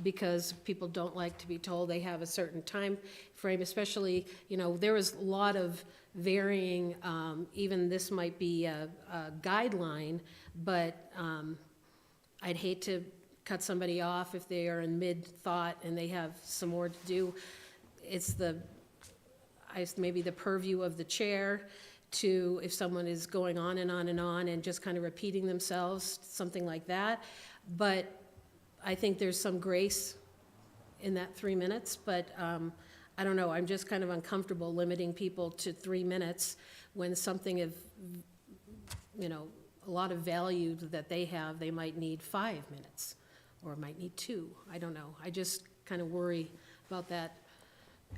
S4: because people don't like to be told they have a certain time frame, especially, there was a lot of varying, even this might be a guideline, but I'd hate to cut somebody off if they are in mid-thought and they have some more to do. It's maybe the purview of the chair to, if someone is going on and on and on and just kind of repeating themselves, something like that. But I think there's some grace in that 3 minutes, but I don't know, I'm just kind of uncomfortable limiting people to 3 minutes when something of, a lot of value that they have, they might need 5 minutes or might need 2. I don't know. I just kind of worry about that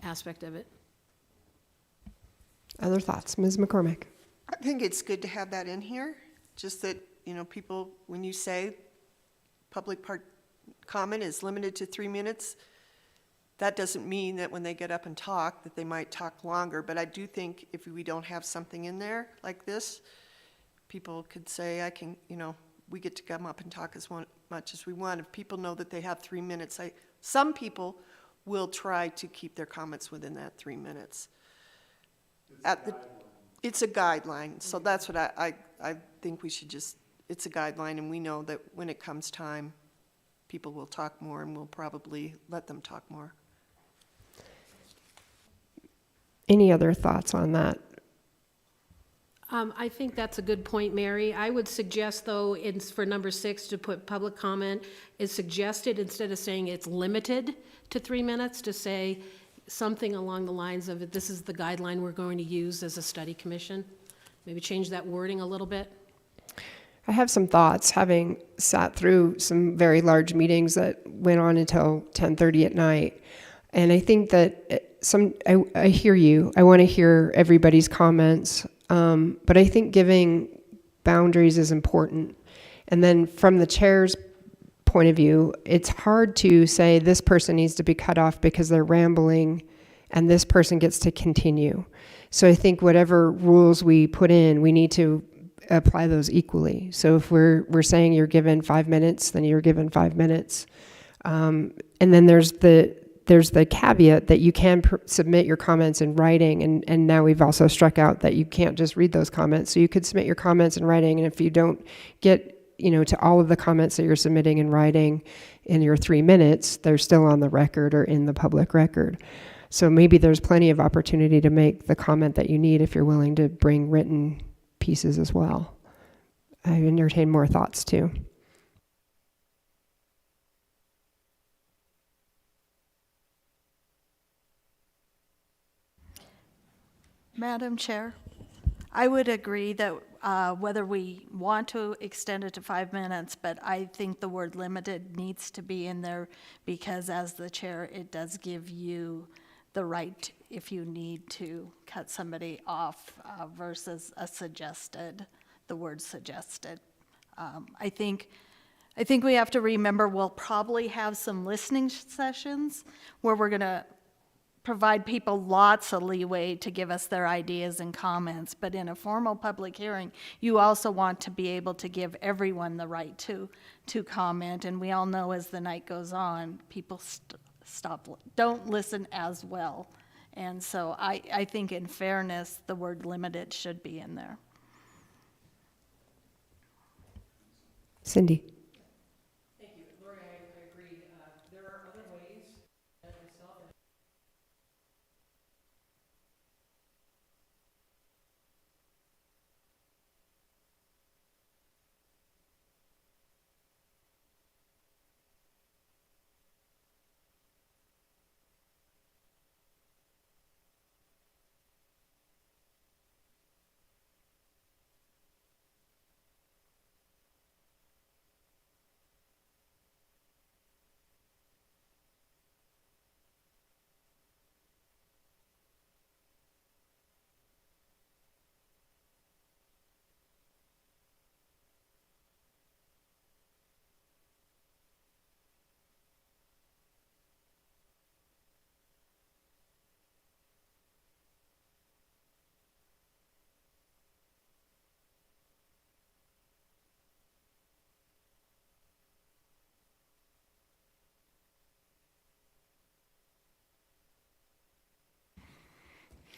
S4: aspect of it.
S1: Other thoughts? Ms. McCormick?
S10: I think it's good to have that in here, just that, people, when you say public comment is limited to 3 minutes, that doesn't mean that when they get up and talk, that they might talk longer. But I do think if we don't have something in there like this, people could say, we get to come up and talk as much as we want. If people know that they have 3 minutes, some people will try to keep their comments within that 3 minutes. It's a guideline, so that's what I think we should it's a guideline, and we know that when it comes time, people will talk more, and we'll probably let them talk more.
S1: Any other thoughts on that?
S4: I think that's a good point, Mary. I would suggest, though, for number 6, to put public comment is suggested instead of saying it's limited to 3 minutes, to say something along the lines of, this is the guideline we're going to use as a study commission. Maybe change that wording a little bit.
S1: I have some thoughts, having sat through some very large meetings that went on until 10:30 at night. And I think that I hear you. I want to hear everybody's comments. But I think giving boundaries is important. And then from the chair's point of view, it's hard to say this person needs to be cut off because they're rambling and this person gets to continue. So I think whatever rules we put in, we need to apply those equally. So if we're saying you're given 5 minutes, then you're given 5 minutes. And then there's the caveat that you can submit your comments in writing, and now we've also struck out that you can't just read those comments. So you could submit your comments in writing, and if you don't get to all of the comments that you're submitting in writing in your 3 minutes, they're still on the record or in the public record. So maybe there's plenty of opportunity to make the comment that you need if you're willing to bring written pieces as well. I entertain more thoughts too.
S8: Madam Chair, I would agree that whether we want to extend it to 5 minutes, but I think the word limited needs to be in there because as the chair, it does give you the right if you need to cut somebody off versus the word suggested. I think we have to remember we'll probably have some listening sessions where we're going to provide people lots of leeway to give us their ideas and comments, but in a formal public hearing, you also want to be able to give everyone the right to comment, and we all know as the night goes on, people don't listen as well. And so I think in fairness, the word limited should be in there.
S1: Cindy.
S6: Thank you. Lori, I agree. There are other ways that myself and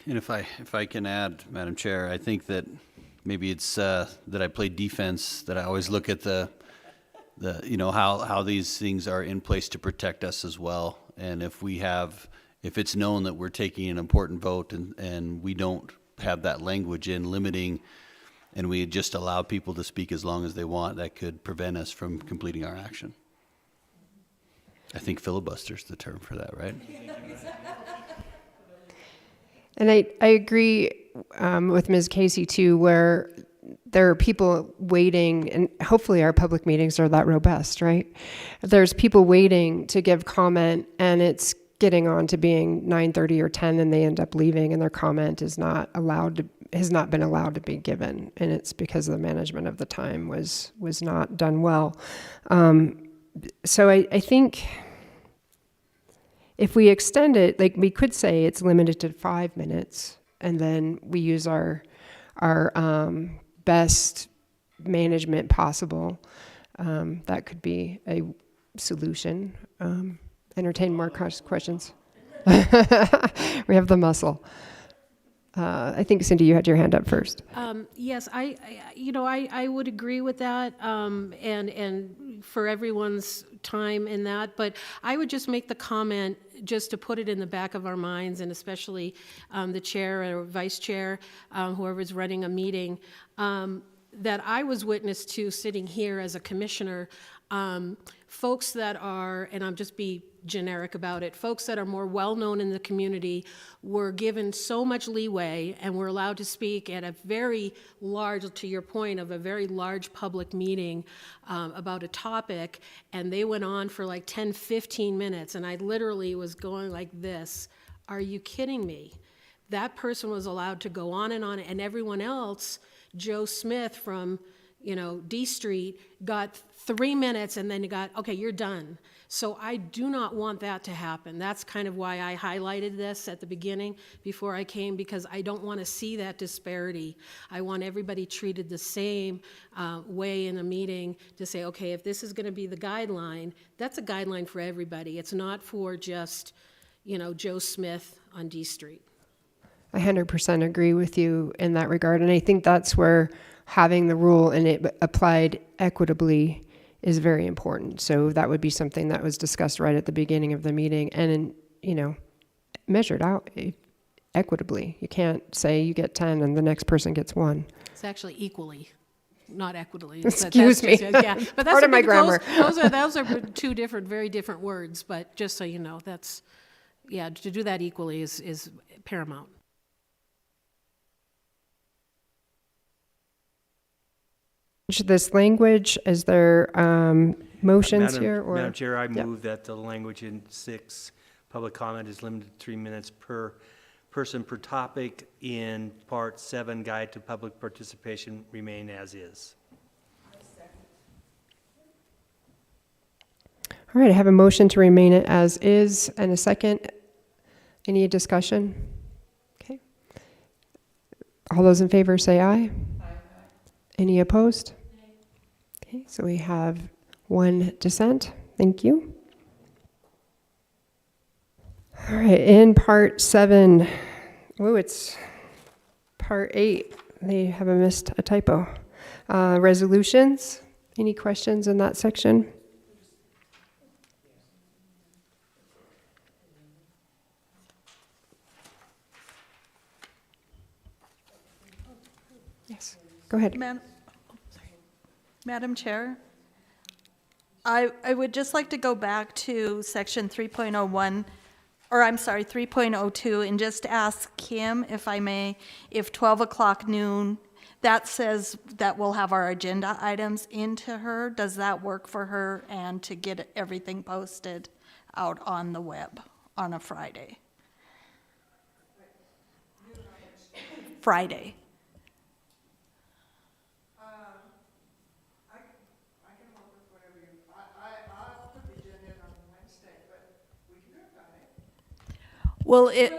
S7: And if I can add, Madam Chair, I think that maybe it's that I play defense, that I always look at the how these things are in place to protect us as well. And if it's known that we're taking an important vote and we don't have that language in limiting, and we just allow people to speak as long as they want, that could prevent us from completing our action. I think filibuster's the term for that, right?
S1: And I agree with Ms. Casey too, where there are people waiting, and hopefully our public meetings are that robust, right? There's people waiting to give comment, and it's getting on to being 9:30 or 10, and they end up leaving, and their comment has not been allowed to be given, and it's because the management of the time was not done well. So I think if we extend it, like we could say it's limited to 5 minutes, and then we use our best management possible. That could be a solution. Entertain more questions. We have the muscle. I think, Cindy, you had your hand up first.
S4: Yes, I would agree with that, and for everyone's time in that, but I would just make the comment, just to put it in the back of our minds, and especially the chair or vice chair, whoever's running a meeting, that I was witness to sitting here as a commissioner, folks that are, and I'll just be generic about it, folks that are more well-known in the community were given so much leeway and were allowed to speak at a very large, to your point, of a very large public meeting about a topic, and they went on for like 10, 15 minutes, and I literally was going like this, are you kidding me? That person was allowed to go on, and everyone else, Joe Smith from D Street, got 3 minutes, and then you got, okay, you're done. So I do not want that to happen. That's kind of why I highlighted this at the beginning before I came, because I don't want to see that disparity. I want everybody treated the same way in a meeting to say, okay, if this is going to be the guideline, that's a guideline for everybody. It's not for just, Joe Smith on D Street.
S1: I 100% agree with you in that regard. And I think that's where having the rule and it applied equitably is very important. So that would be something that was discussed right at the beginning of the meeting and, measured out equitably. You can't say you get 10 and the next person gets 1.
S4: It's actually equally, not equitably.
S1: Excuse me.
S4: Yeah, but that's
S1: Part of my grammar.
S4: Those are two different, very different words. But just so you know, to do that equally is paramount.
S1: This language, is there motions here? Or?
S2: Madam Chair, I move that the language in 6, public comment is limited to 3 minutes per person per topic in Part 7, Guide to Public Participation, remain as is.
S1: All right, I have a motion to remain it as is and a second. Any discussion? Okay. All those in favor say aye. Any opposed? Okay, so we have 1 dissent. Thank you. All right, in Part 7, it's Part 8. They have missed a typo. Resolutions. Any questions in that section? Yes. Go ahead.
S8: Madam Chair, I would just like to go back to section 3.01, or I'm sorry, 3.02, and just ask Kim, if I may, if 12 o'clock noon, that says that we'll have our agenda items into her. Does that work for her, and to get everything posted out on the web on a Friday? Friday. Well,
S9: Doing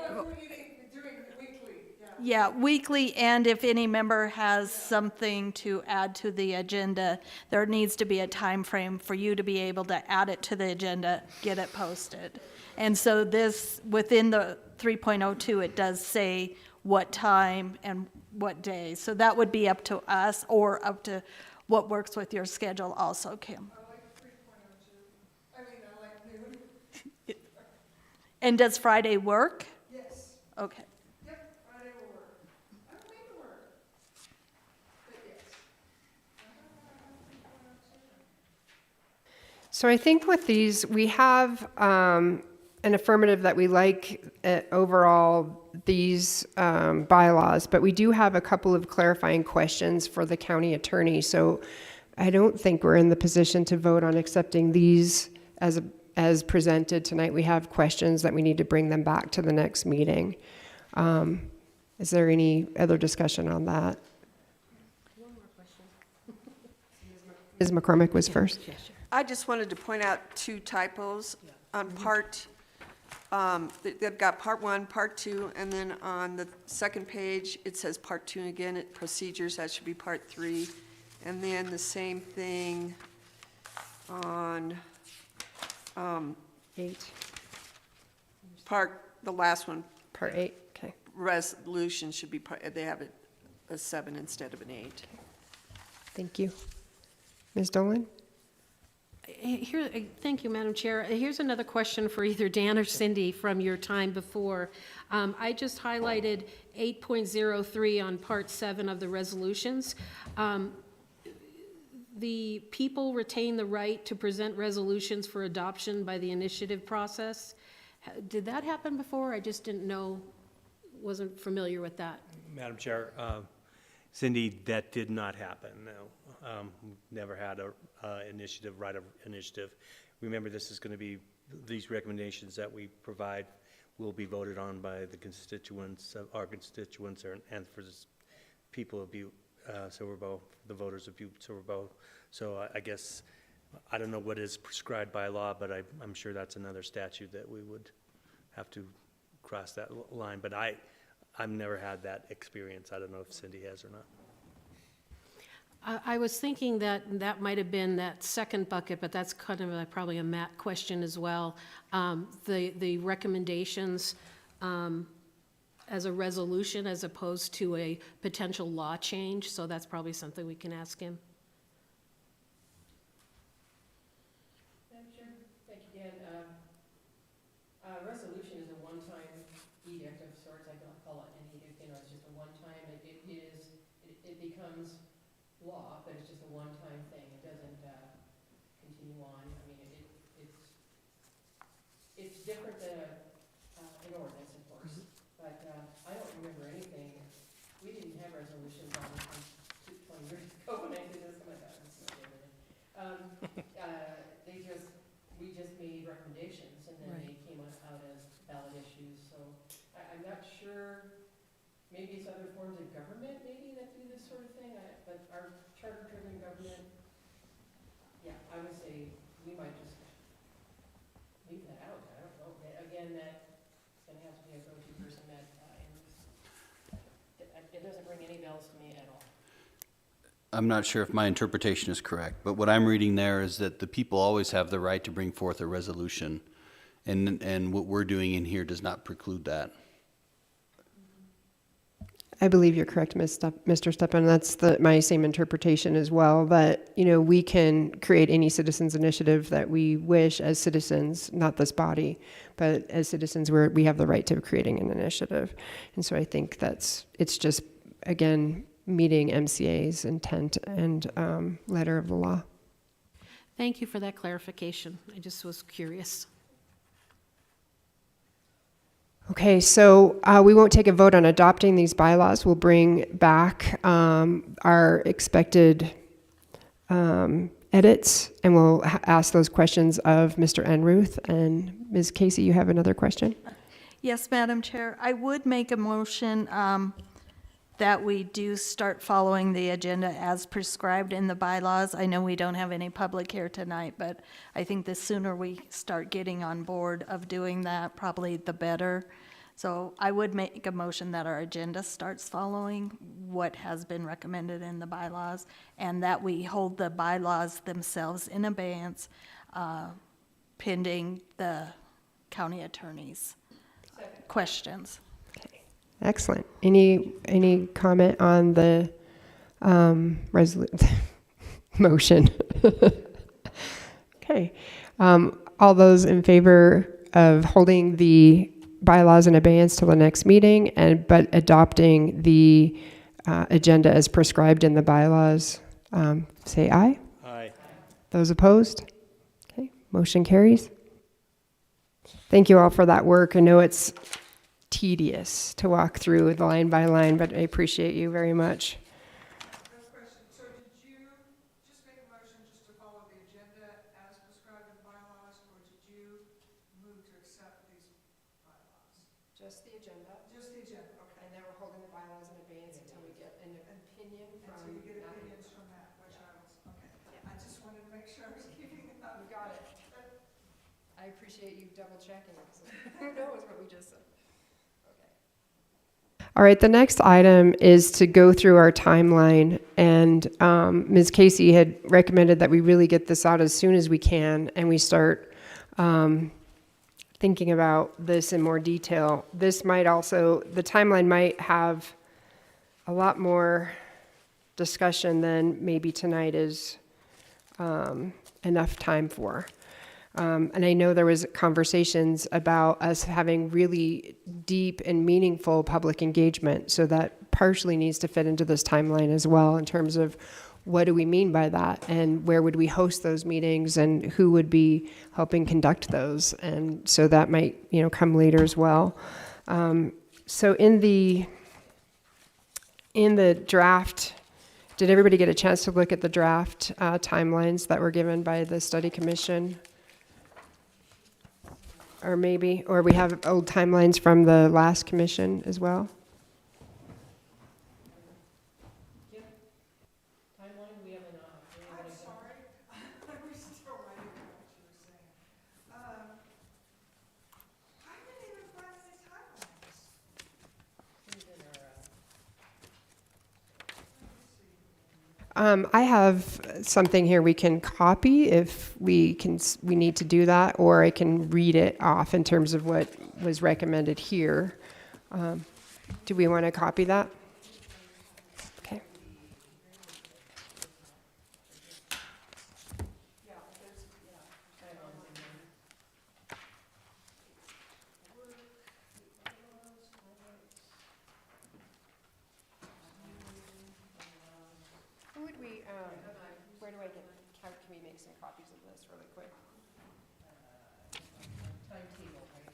S9: weekly,
S8: yeah, weekly, and if any member has something to add to the agenda, there needs to be a time frame for you to be able to add it to the agenda, get it posted. And so this, within the 3.02, it does say what time and what day. So that would be up to us or up to what works with your schedule also, Kim.
S9: I like 3.02. I mean, I like noon.
S8: And does Friday work?
S9: Yes.
S8: Okay.
S9: Yep, Friday will work. I don't make it work. But yes. 3.02.
S1: So I think with these, we have an affirmative that we like overall these bylaws, but we do have a couple of clarifying questions for the county attorney. So I don't think we're in the position to vote on accepting these as presented tonight. We have questions that we need to bring them back to the next meeting. Is there any other discussion on that?
S4: One more question.
S1: Ms. McCormick was first.
S4: Yeah, sure.
S10: I just wanted to point out two typos on part, they've got part 1, part 2, and then on the second page, it says part 2 again, procedures, that should be part 3. And then the same thing on
S1: 8,
S10: the last one,
S1: part 8, okay.
S10: resolution should be, they have a 7 instead of an 8.
S1: Thank you. Ms. Dolan?
S4: Here, thank you, Madam Chair. Here's another question for either Dan or Cindy from your time before. I just highlighted 8.03 on Part 7 of the resolutions. The people retain the right to present resolutions for adoption by the initiative process. Did that happen before? I just didn't know, wasn't familiar with that.
S2: Madam Chair, Cindy, that did not happen, no. Never had a right of initiative. Remember, this is going to be, these recommendations that we provide will be voted on by the constituents, our constituents, and for the people of Butte-Silver Bow, the voters of Butte-Silver Bow. So I guess, I don't know what is prescribed by law, but I'm sure that's another statute that we would have to cross that line. But I've never had that experience. I don't know if Cindy has or not.
S4: I was thinking that might have been that second bucket, but that's kind of probably a Matt question as well. The recommendations as a resolution as opposed to a potential law change, so that's probably something we can ask him.
S6: Madam Chair, thank you, Dan. A resolution is a one-time edict of sorts. I don't call it an edict, it's just a one-time. It becomes law, but it's just a one-time thing. It doesn't continue on. I mean, it's different than an ordinance, of course. But I don't remember anything. We didn't have resolutions on 20 years ago when I did this. Oh my God, this is so we just made recommendations, and then
S4: Right.
S6: they came out as ballot issues. So I'm not sure. Maybe it's other forms of government maybe that do this sort of thing, but our charter-driven government, yeah, I would say we might just leave that out. I don't know. Again, that's going to have to be a go-to person that, it doesn't ring any bells to me at all.
S7: I'm not sure if my interpretation is correct, but what I'm reading there is that the people always have the right to bring forth a resolution, and what we're doing in here does not preclude that.
S1: I believe you're correct, Mr. Steppen. That's my same interpretation as well, that, we can create any citizens initiative that we wish as citizens, not this body, but as citizens, we have the right to creating an initiative. And so I think it's just, again, meeting MCA's intent and letter of the law.
S4: Thank you for that clarification. I just was curious.
S1: Okay, so we won't take a vote on adopting these bylaws. We'll bring back our expected edits, and we'll ask those questions of Mr. Enruth. And Ms. Casey, you have another question?
S8: Yes, Madam Chair. I would make a motion that we do start following the agenda as prescribed in the bylaws. I know we don't have any public here tonight, but I think the sooner we start getting on board of doing that, probably the better. So I would make a motion that our agenda starts following what has been recommended in the bylaws, and that we hold the bylaws themselves in abeyance pending the county attorney's questions.
S1: Okay. Excellent. Any comment on the motion? Okay. All those in favor of holding the bylaws in abeyance till the next meeting, but adopting the agenda as prescribed in the bylaws, say aye.
S2: Aye.
S1: Those opposed? Okay, motion carries. Thank you all for that work. I know it's tedious to walk through the line by line, but I appreciate you very much.
S9: First question, so did you just make a motion just to follow the agenda as prescribed in bylaws, or did you move to accept these bylaws?
S1: Just the agenda.
S9: Just the agenda, okay.
S1: And now we're holding the bylaws in abeyance until we get an opinion from.
S9: Until you get opinions from that, which I was, okay. I just wanted to make sure I was keeping up.
S1: You got it. I appreciate you double checking, because who knows what we just said. Okay. All right, the next item is to go through our timeline, and Ms. Casey had recommended that we really get this out as soon as we can, and we start thinking about this in more detail. This might also, the timeline might have a lot more discussion than maybe tonight is enough time for. And I know there was conversations about us having really deep and meaningful public engagement, so that partially needs to fit into this timeline as well in terms of what do we mean by that, and where would we host those meetings, and who would be helping conduct those, and so that might come later as well. So in the draft, did everybody get a chance to look at the draft timelines that were given by the study commission? Or we have old timelines from the last commission as well?
S6: Timeline, we haven't,
S9: I'm sorry, I was still writing down what you were saying. I didn't even find any timelines.
S1: I have something here we can copy if we need to do that, or I can read it off in terms of what was recommended here. Do we want to copy that? Okay. Who would we, where do I get, how can we make some copies of this really quick?
S6: timetable, right?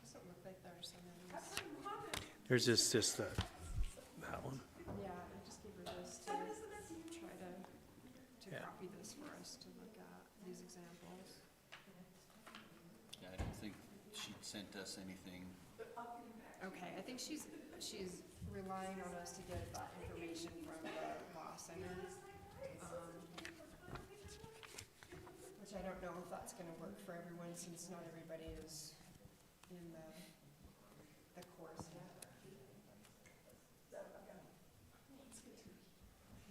S1: Doesn't look like there's some of these.
S2: There's just that one.
S1: Yeah, I just gave her this to try to
S2: Yeah.
S1: copy this for us to look at, these examples.
S7: I don't think she sent us anything.
S1: Okay, I think she's relying on us to get that information from the law center. Which I don't know if that's gonna work for everyone, since not everybody is in the course yet.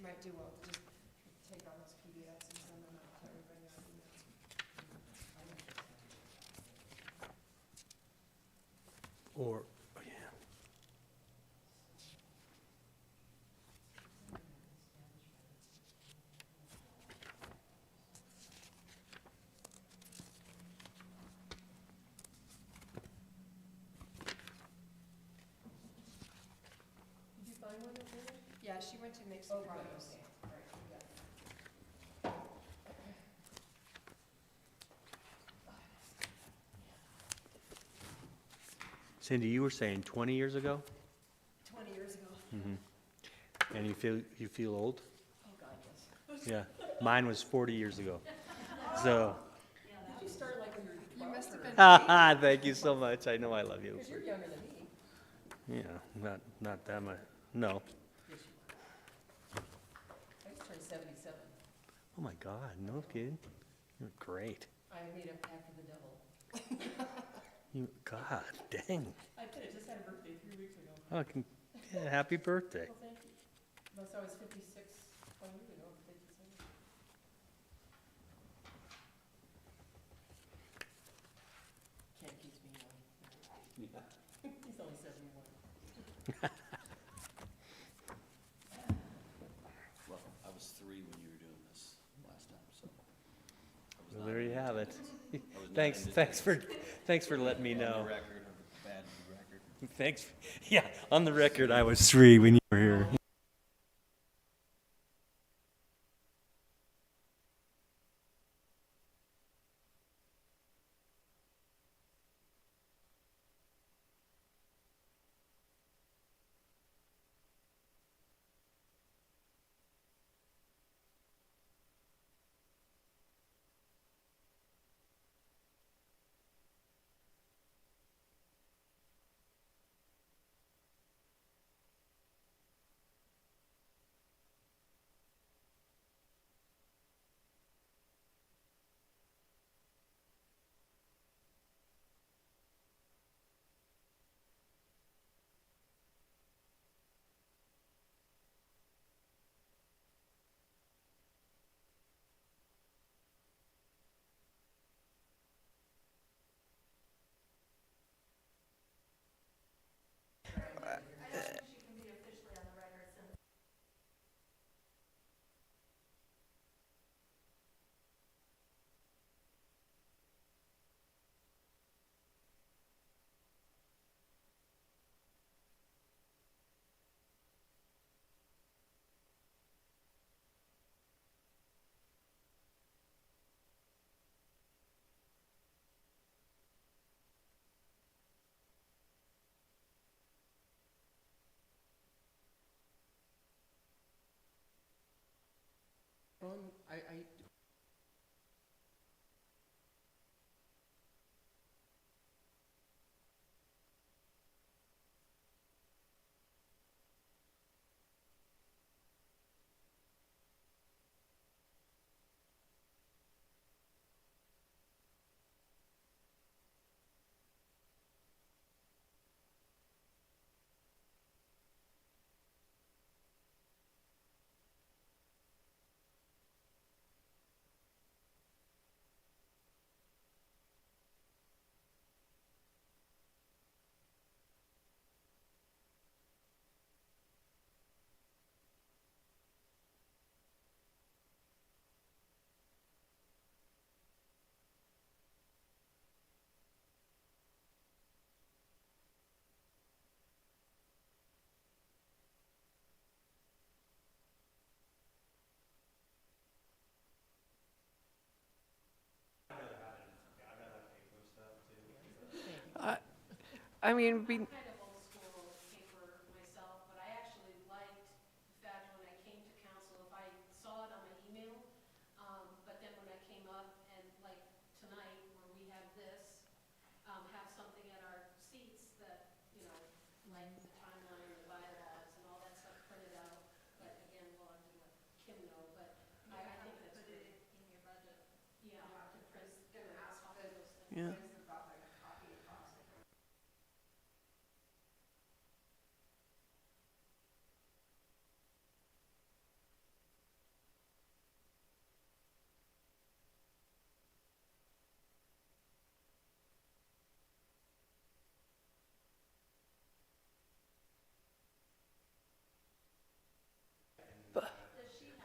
S1: Might do well to just take all those PDFs and send them out to everybody on email.
S2: Or, yeah.
S6: find one over there?
S1: Yeah, she went to make some
S6: Okay,
S1: progress.
S6: okay, all right, we got it.
S2: Cindy, you were saying 20 years ago,
S6: 20 years ago.
S2: and you feel old?
S6: Oh, God, yes.
S2: Yeah, mine was 40 years ago. So,
S6: Did you start like when you were 12?
S1: You must have been.
S2: thank you so much. I know I love you.
S6: Because you're younger than me.
S2: Yeah, not that much. No.
S6: Yes, you are. I just turned 77.
S2: Oh my God, no kidding. You're great.
S6: I made up after the devil.
S2: God, dang.
S6: I did, I just had a birthday 3 weeks ago.
S2: Oh, yeah, happy birthday.
S6: Well, thank you. Unless I was 56, 20 years ago, 57. Can't keep me young. He's only 71.
S7: Well, I was 3 when you were doing this last time, so. I was
S2: Well,
S7: not
S2: there you
S7: in
S2: have it.
S7: attendance. I was not
S2: Thanks,
S7: in
S2: thanks for letting me
S7: On the
S2: know.
S7: record, or bad record.
S2: Thanks. Yeah, on the record, I was 3 when you were here.
S6: I I mean,
S4: I'm kind of old school paper myself, but I actually liked the fact when I came to council, if I saw it on my email, but then when I came up and like tonight where we have this, have something at our seats that, you know, like the timeline and the bylaws and all that stuff printed out. But again, we'll have to let Kim know, but I think that's great.
S8: in your budget.
S4: Yeah, to print,
S1: Gonna ask
S4: copy
S1: the
S4: those things.
S10: Yeah.
S1: guys about the copy cost.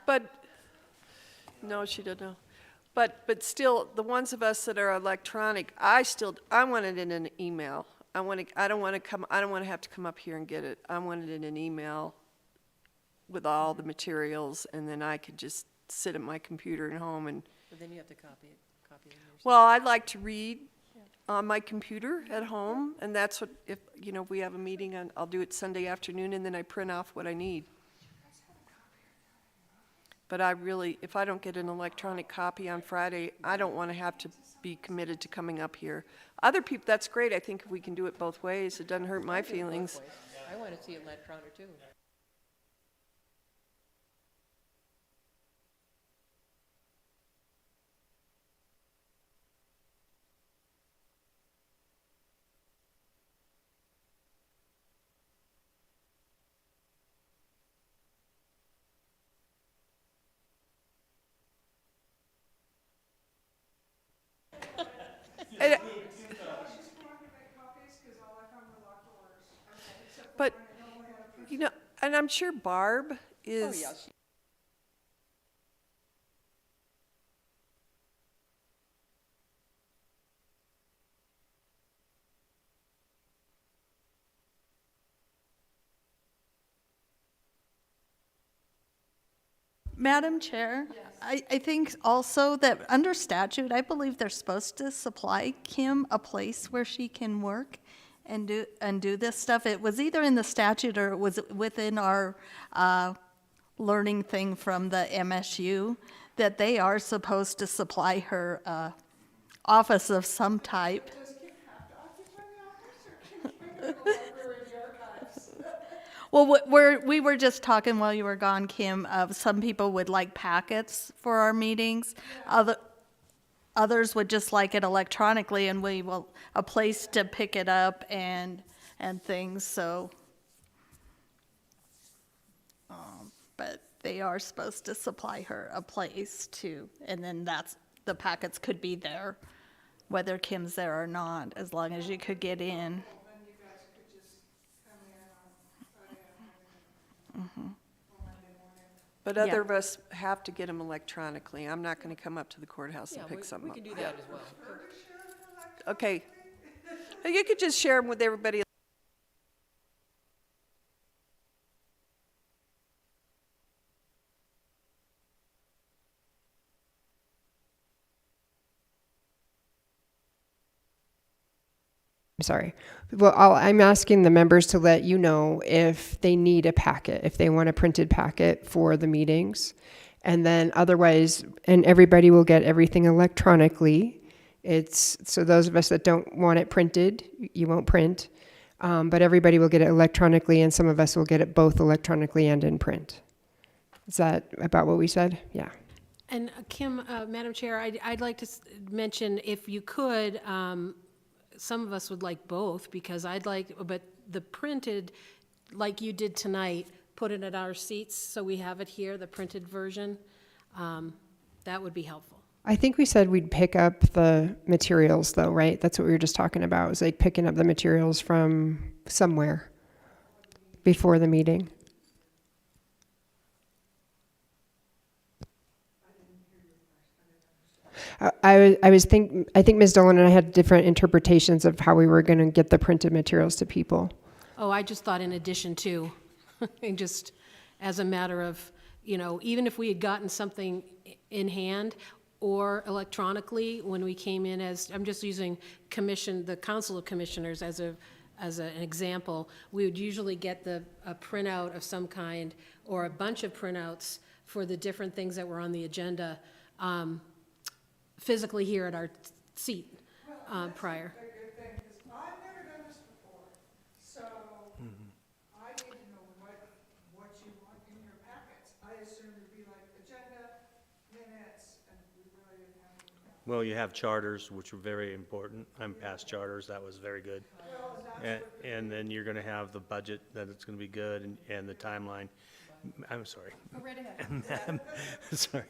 S10: But, no, she didn't know. But still, the ones of us that are electronic, I want it in an email. I don't want to have to come up here and get it. I want it in an email with all the materials, and then I could just sit at my computer at home and,
S6: But then you have to copy them yourself.
S10: well, I like to read on my computer at home, and that's what, if, you know, if we have a meeting, I'll do it Sunday afternoon, and then I print off what I need. But I really, if I don't get an electronic copy on Friday, I don't want to have to be committed to coming up here. Other people, that's great, I think if we can do it both ways, it doesn't hurt my feelings.
S6: I want to see electronic too.
S10: And-
S9: She's going to make copies, because all I found were locked doors. Except for
S10: But,
S9: when I normally have a printer.
S10: you know, and I'm sure Barb
S6: Oh,
S10: is,
S6: yeah.
S8: Madam Chair, I think also that under statute, I believe they're supposed to supply Kim a place where she can work and do this stuff. It was either in the statute or it was within our learning thing from the MSU, that they are supposed to supply her office of some type.
S9: Does Kim have to occupy the office, or can Kim go to the library and the archives?
S8: Well, we were just talking while you were gone, Kim, of some people would like packets for our meetings. Others would just like it electronically, and we will, a place to pick it up and things, so. But they are supposed to supply her a place to, and then the packets could be there, whether Kim's there or not, as long as you could get in.
S9: Then you guys could just come in on Friday afternoon or Monday morning.
S10: but other of us have to get them electronically. I'm not going to come up to the courthouse
S6: Yeah,
S10: and pick something
S6: we
S10: up.
S6: can do that as well.
S10: Okay. You could just share them with everybody.
S1: I'm sorry. Well, I'm asking the members to let you know if they need a packet, if they want a printed packet for the meetings. And then otherwise, and everybody will get everything electronically. So those of us that don't want it printed, you won't print. But everybody will get it electronically, and some of us will get it both electronically and in print. Is that about what we said? Yeah.
S4: And Kim, Madam Chair, I'd like to mention, if you could, some of us would like both, because but the printed, like you did tonight, put it at our seats, so we have it here, the printed version. That would be helpful.
S1: I think we said we'd pick up the materials, though, right? That's what we were just talking about, was like picking up the materials from somewhere before the meeting. I think Ms. Dolan and I had different interpretations of how we were going to get the printed materials to people.
S4: Oh, I just thought in addition to, and just as a matter of, even if we had gotten something in hand or electronically when we came in as, I'm just using the Council of Commissioners as an example, we would usually get a printout of some kind or a bunch of printouts for the different things that were on the agenda physically here at our seat prior.
S9: A good thing, because I've never done this before, so I need to know what you want in your packets. I assumed it'd be like agenda, minutes, and we really didn't have anything.
S2: Well, you have charters, which were very important. I'm past charters, that was very good. And then you're gonna have the budget, that it's gonna be good, and the timeline. I'm sorry.
S3: Go right ahead.
S2: Sorry.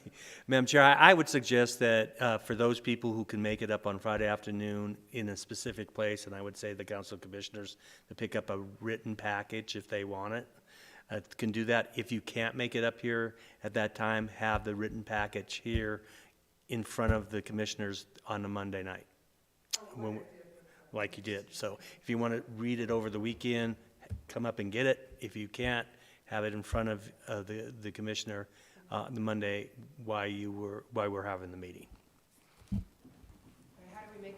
S2: Madam Chair, I would suggest that for those people who can make it up on Friday afternoon in a specific place, and I would say the Council of Commissioners, to pick up a written package if they want it, can do that. If you can't make it up here at that time, have the written package here in front of the commissioners on a Monday night. Like you did. So if you want to read it over the weekend, come up and get it. If you can't, have it in front of the commissioner the Monday why we're having the meeting.
S1: How do we make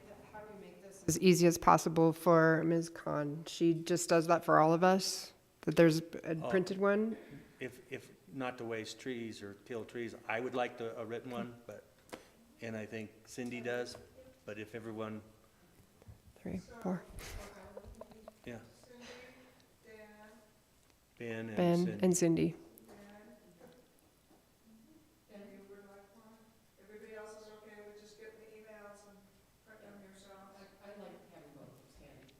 S1: this as easy as possible for Ms. Khan? She just does that for all of us? That there's a printed one?
S2: If not to waste trees or kill trees, I would like a written one, and I think Cindy does, but if everyone,
S1: 3, 4.
S2: yeah.
S9: Cindy, Dan,
S2: Ben and
S1: Ben
S2: Cindy.
S1: and Cindy.
S9: and you would like one? Everybody else is okay with just getting the emails and print them yourself?
S6: I like having both, it's handy.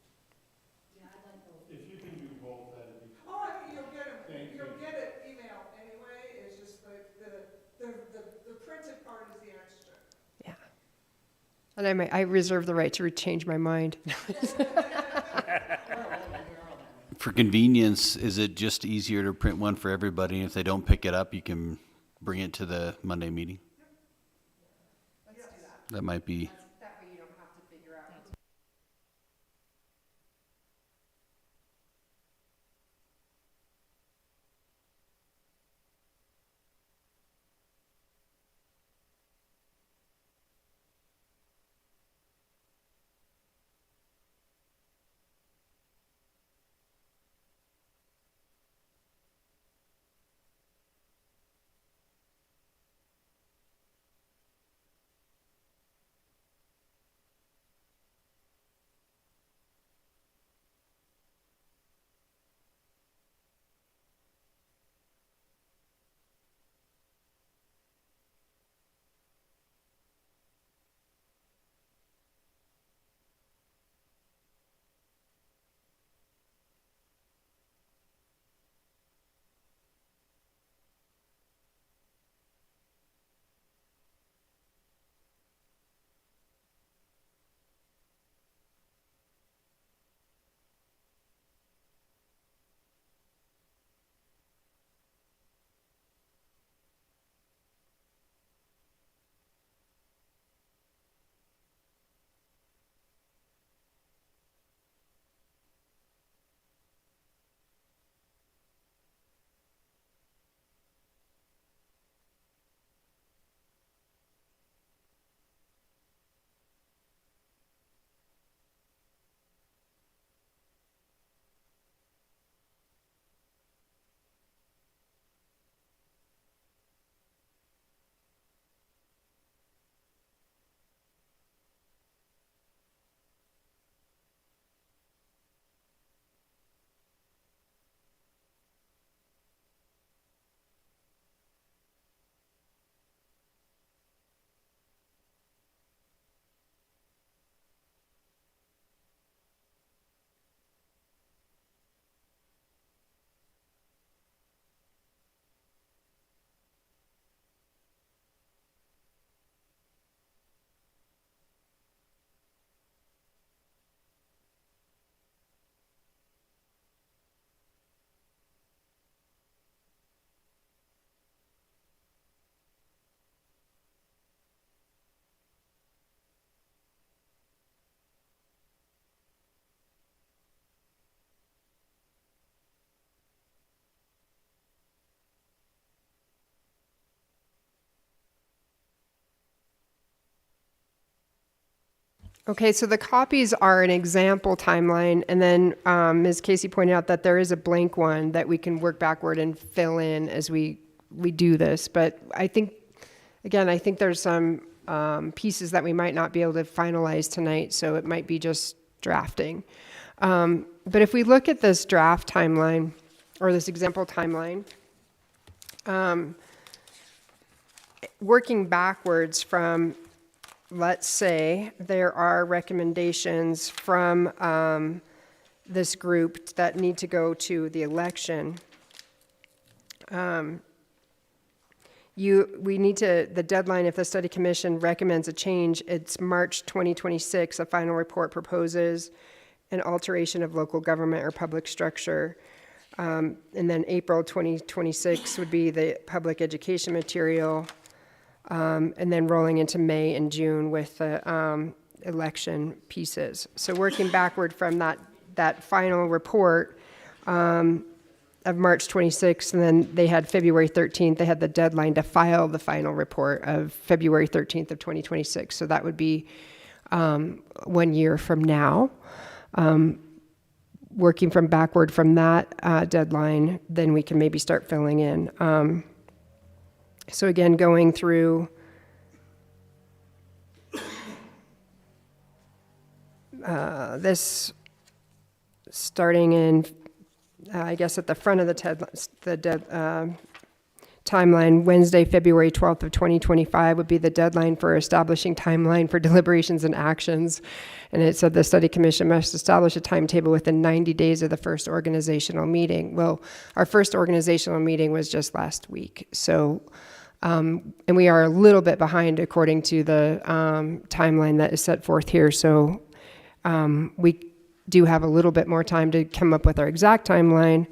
S6: Yeah, I like both.
S5: If you can do both, that'd be.
S9: Oh, I mean, you'll get them,
S5: Thank you.
S9: you'll get it email anyway, it's just the printed part is the extra.
S1: Yeah. And I reserve the right to change my mind.
S7: For convenience, is it just easier to print one for everybody? If they don't pick it up, you can bring it to the Monday meeting? That might be,
S1: That way you don't have to figure out. Okay, so the copies are an example timeline, and then Ms. Casey pointed out that there is a blank one that we can work backward and fill in as we do this. But I think, again, I think there's some pieces that we might not be able to finalize tonight, so it might be just drafting. But if we look at this draft timeline, or this example timeline, working backwards from, let's say there are recommendations from this group that need to go to the election. We need to, the deadline, if the study commission recommends a change, it's March 2026. A final report proposes an alteration of local government or public structure. And then April 2026 would be the public education material. And then rolling into May and June with the election pieces. So working backward from that final report, of March 26th, and then they had February 13th. They had the deadline to file the final report of February 13th of 2026. So that would be 1 year from now. Working from backward from that deadline, then we can maybe start filling in. So again, going through this, starting in, I guess at the front of the timeline, Wednesday, February 12th of 2025 would be the deadline for establishing timeline for deliberations and actions. And it said the study commission must establish a timetable within 90 days of the first organizational meeting. Well, our first organizational meeting was just last week. So, and we are a little bit behind according to the timeline that is set forth here. So we do have a little bit more time to come up with our exact timeline.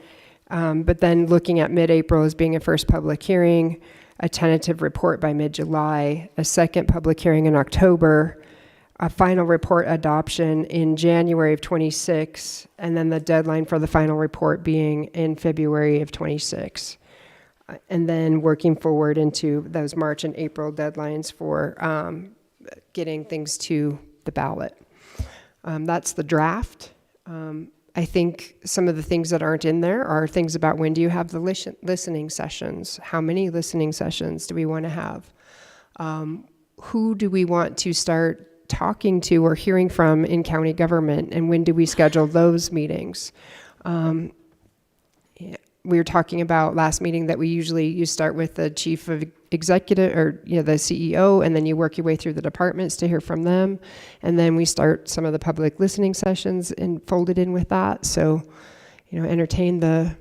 S1: But then looking at mid-April as being a first public hearing, a tentative report by mid-July, a second public hearing in October, a final report adoption in January of 26, and then the deadline for the final report being in February of 26. And then working forward into those March and April deadlines for getting things to the ballot. That's the draft. I think some of the things that aren't in there are things about when do you have the listening sessions? How many listening sessions do we want to have? Who do we want to start talking to or hearing from in county government? And when do we schedule those meetings? We were talking about last meeting that you start with the chief of executive or the CEO, and then you work your way through the departments to hear from them, and then we start some of the public listening sessions and fold it in with that. So, entertain the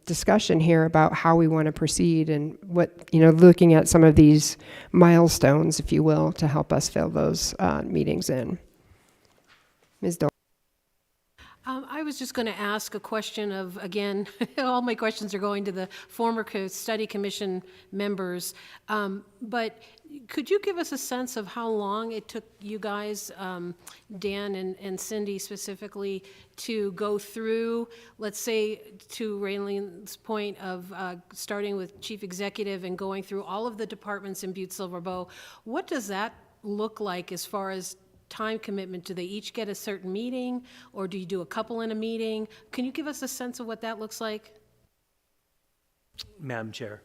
S1: discussion here about how we want to proceed and what looking at some of these milestones, if you will, to help us fill those meetings in. Ms. Dole.
S4: I was just going to ask a question of, again, all my questions are going to the former study commission members, but could you give us a sense of how long it took you guys, Dan and Cindy specifically, to go through, let's say, to Raylene's point of starting with chief executive and going through all of the departments in Butte-Silver Bow? What does that look like as far as time commitment? Do they each get a certain meeting, or do you do a couple in a meeting? Can you give us a sense of what that looks like?
S2: Madam Chair,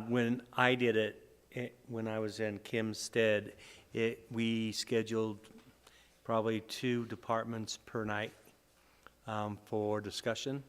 S2: when I did it, when I was in Kim's stead, we scheduled probably 2 departments per night for discussion.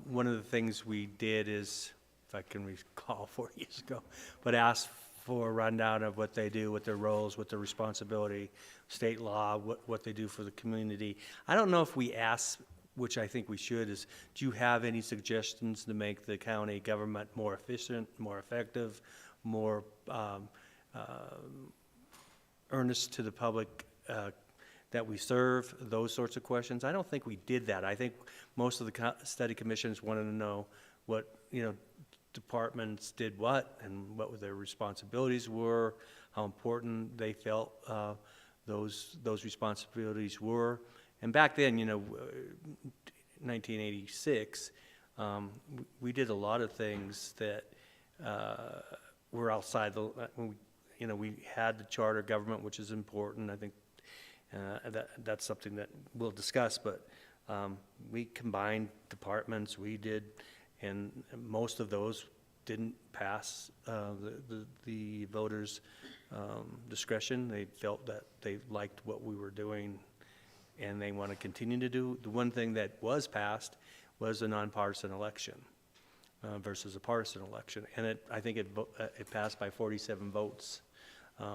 S2: One of the things we did is, if I can recall 4 years ago, but asked for a rundown of what they do, what their roles, what their responsibility, state law, what they do for the community. I don't know if we ask, which I think we should, is do you have any suggestions to make the county government more efficient, more effective, more earnest to the public that we serve, those sorts of questions. I don't think we did that. I think most of the study commissions wanted to know what, departments did what and what their responsibilities were, how important they felt those responsibilities were. And back then, 1986, we did a lot of things that were outside the, we had the charter government, which is important. I think that's something that we'll discuss, but we combined departments, we did, and most of those didn't pass the voters' discretion. They felt that they liked what we were doing and they want to continue to do. The one thing that was passed was a nonpartisan election versus a partisan election, and I think it passed by 47 votes.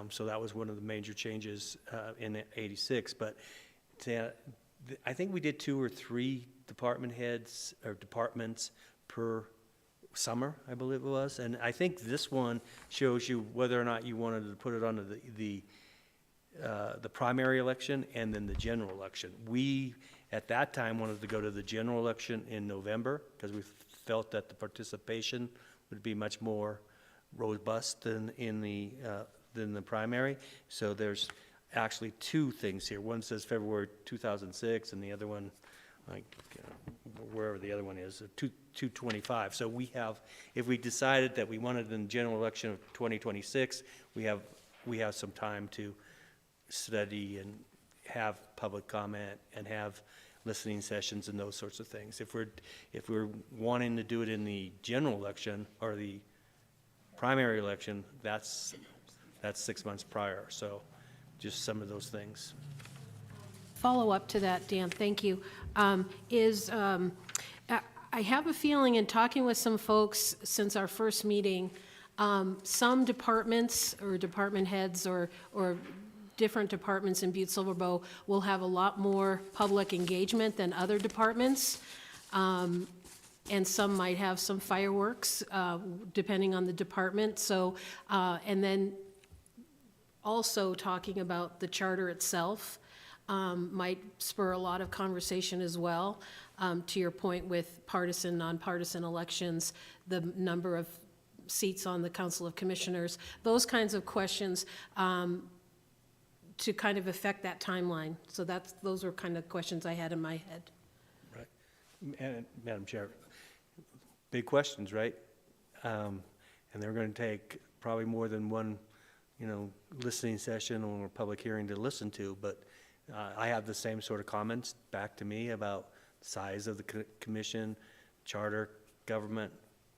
S2: So that was one of the major changes in '86. But I think we did 2 or 3 department heads or departments per summer, I believe it was. And I think this one shows you whether or not you wanted to put it under the primary election and then the general election. We, at that time, wanted to go to the general election in November because we felt that the participation would be much more robust than the primary. So there's actually 2 things here. One says February 2006, and the other one, like wherever the other one is, 225. So we have, if we decided that we wanted in the general election of 2026, we have some time to study and have public comment and have listening sessions and those sorts of things. If we're wanting to do it in the general election or the primary election, that's 6 months prior. So just some of those things.
S4: Follow up to that, Dan, thank you, I have a feeling in talking with some folks since our first meeting, some departments or department heads or different departments in Butte-Silver Bow will have a lot more public engagement than other departments. And some might have some fireworks, depending on the department. So, and then also talking about the charter itself might spur a lot of conversation as well. To your point with partisan, nonpartisan elections, the number of seats on the Council of Commissioners, those kinds of questions to kind of affect that timeline. So those are kind of questions I had in my head.
S2: Right. And Madam Chair, big questions, right? And they're going to take probably more than one, listening session or public hearing to listen to. But I have the same sort of comments back to me about size of the commission, charter, government,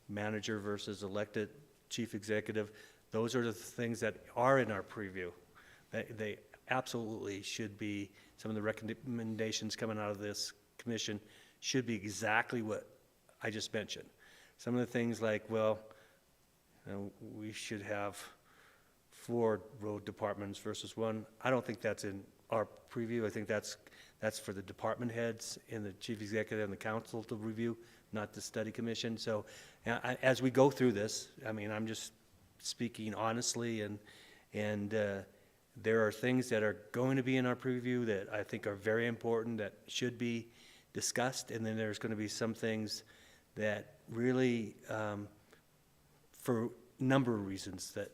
S2: manager versus elected chief executive. Those are the things that are in our preview. They absolutely should be, some of the recommendations coming out of this commission should be exactly what I just mentioned. Some of the things like, well, we should have 4 road departments versus 1. I don't think that's in our preview. I think that's for the department heads and the chief executive and the council to review, not the study commission. So as we go through this, I'm just speaking honestly, and there are things that are going to be in our preview that I think are very important that should be discussed, and then there's going to be some things that really, for a number of reasons, that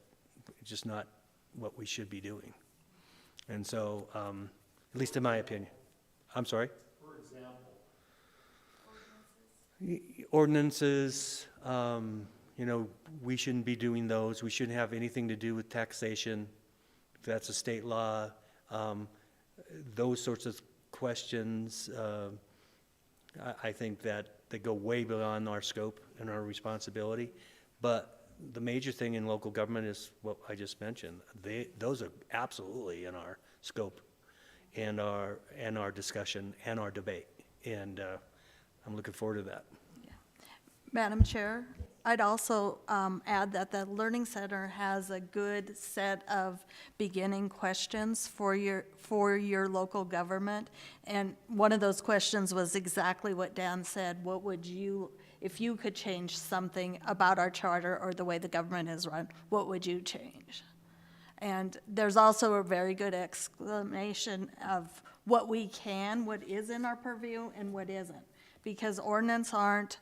S2: just not what we should be doing. And so, at least in my opinion. I'm sorry?
S5: For example?
S2: Ordinances, we shouldn't be doing those. We shouldn't have anything to do with taxation. If that's a state law, those sorts of questions, I think that they go way beyond our scope and our responsibility. But the major thing in local government is what I just mentioned. Those are absolutely in our scope and our discussion and our debate. And I'm looking forward to that.
S8: Yeah. Madam Chair, I'd also add that the Learning Center has a good set of beginning questions for your local government. And one of those questions was exactly what Dan said. What would you, if you could change something about our charter or the way the government is run, what would you change? And there's also a very good explanation of what we can, what is in our purview and what isn't. Because ordinance aren't,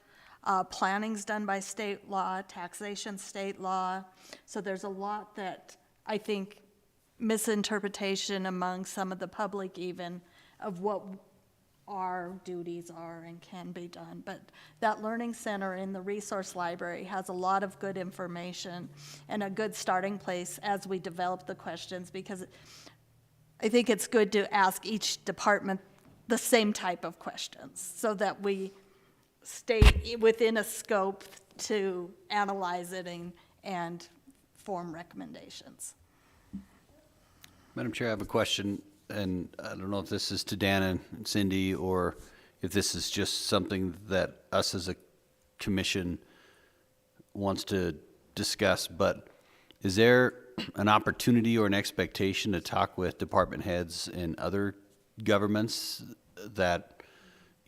S8: planning's done by state law, taxation state law. So there's a lot that I think misinterpretation among some of the public even of what our duties are and can be done. But that Learning Center in the resource library has a lot of good information and a good starting place as we develop the questions, because I think it's good to ask each department the same type of questions so that we stay within a scope to analyze it and form recommendations.
S7: Madam Chair, I have a question, and I don't know if this is to Dan and Cindy, or if this is just something that us as a commission wants to discuss, but is there an opportunity or an expectation to talk with department heads in other governments that,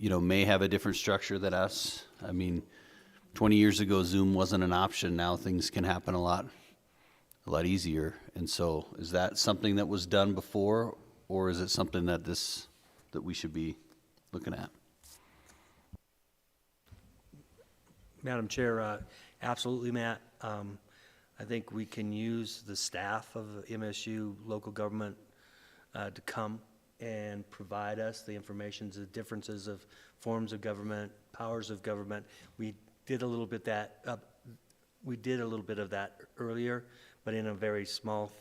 S7: may have a different structure than us? 20 years ago, Zoom wasn't an option. Now things can happen a lot easier. And so is that something that was done before, or is it something that we should be looking at?
S2: Madam Chair, absolutely, Matt. I think we can use the staff of MSU local government to come and provide us the information, the differences of forms of government, powers of government. We did a little bit of that earlier, but in a very small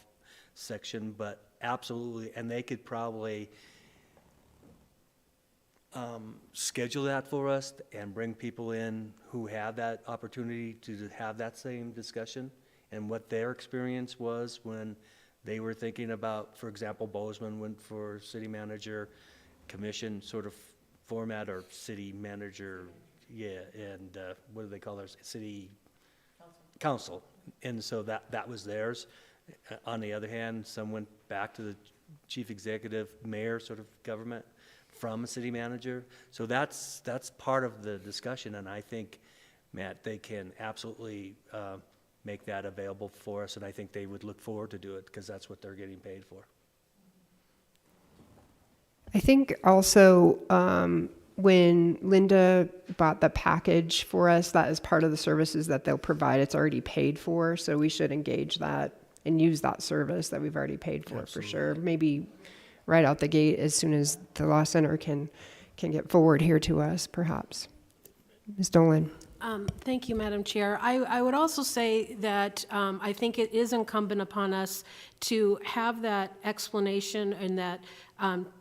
S2: section, but absolutely, and they could probably schedule that for us and bring people in who have that opportunity to have that same discussion and what their experience was when they were thinking about, for example, Bozeman went for city manager, commission sort of format, or city manager, yeah, and what do they call theirs? City council. And so that was theirs. On the other hand, some went back to the chief executive, mayor sort of government from a city manager. So that's part of the discussion, and I think, Matt, they can absolutely make that available for us, and I think they would look forward to do it because that's what they're getting paid for.
S1: I think also when Linda bought the package for us, that is part of the services that they'll provide. It's already paid for, so we should engage that and use that service that we've already paid for sure. Maybe right out the gate as soon as the Law Center can get forward here to us, perhaps. Ms. Dolan.
S4: Thank you, Madam Chair. I would also say that I think it is incumbent upon us to have that explanation and that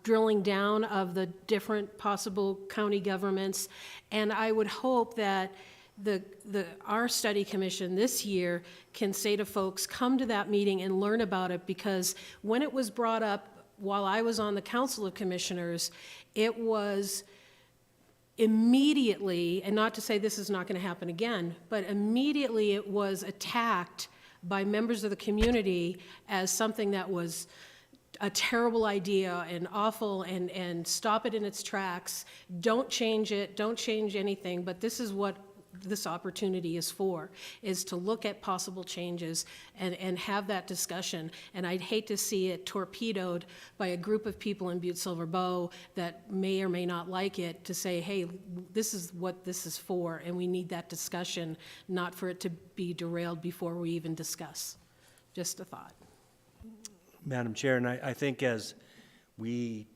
S4: drilling down of the different possible county governments. And I would hope that our study commission this year can say to folks, come to that meeting and learn about it, because when it was brought up while I was on the Council of Commissioners, it was immediately, and not to say this is not going to happen again, but immediately it was attacked by members of the community as something that was a terrible idea and awful, and stop it in its tracks. Don't change it, don't change anything, but this is what this opportunity is for, is to look at possible changes and have that discussion. And I'd hate to see it torpedoed by a group of people in Butte-Silver Bow that may or may not like it, to say, hey, this is what this is for, and we need that discussion, not for it to be derailed before we even discuss. Just a thought.
S2: Madam Chair, and I think as we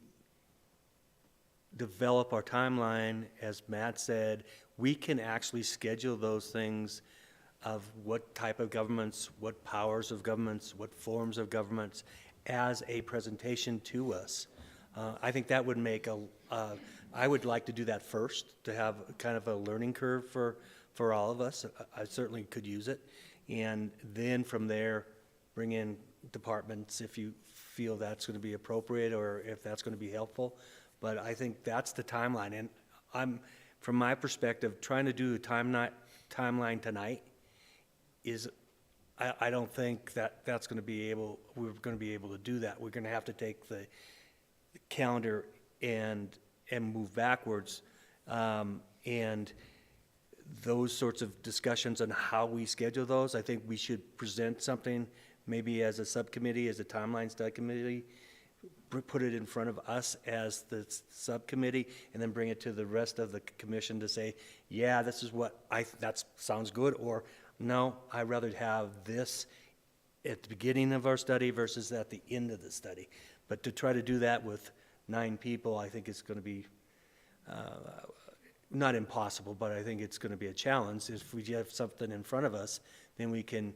S2: develop our timeline, as Matt said, we can actually schedule those things of what type of governments, what powers of governments, what forms of governments as a presentation to us. I think that would make I would like to do that first, to have kind of a learning curve for all of us. I certainly could use it. And then from there, bring in departments if you feel that's going to be appropriate or if that's going to be helpful. But I think that's the timeline. And I'm, from my perspective, trying to do a timeline tonight is, I don't think that's going to be able, we're going to be able to do that. We're going to have to take the calendar and move backwards. And those sorts of discussions on how we schedule those, I think we should present something maybe as a subcommittee, as a timeline subcommittee, put it in front of us as the subcommittee, and then bring it to the rest of the commission to say, yeah, this is what that sounds good, or no, I'd rather have this at the beginning of our study versus at the end of the study. But to try to do that with 9 people, I think it's going to be not impossible, but I think it's going to be a challenge. If we have something in front of us, then we can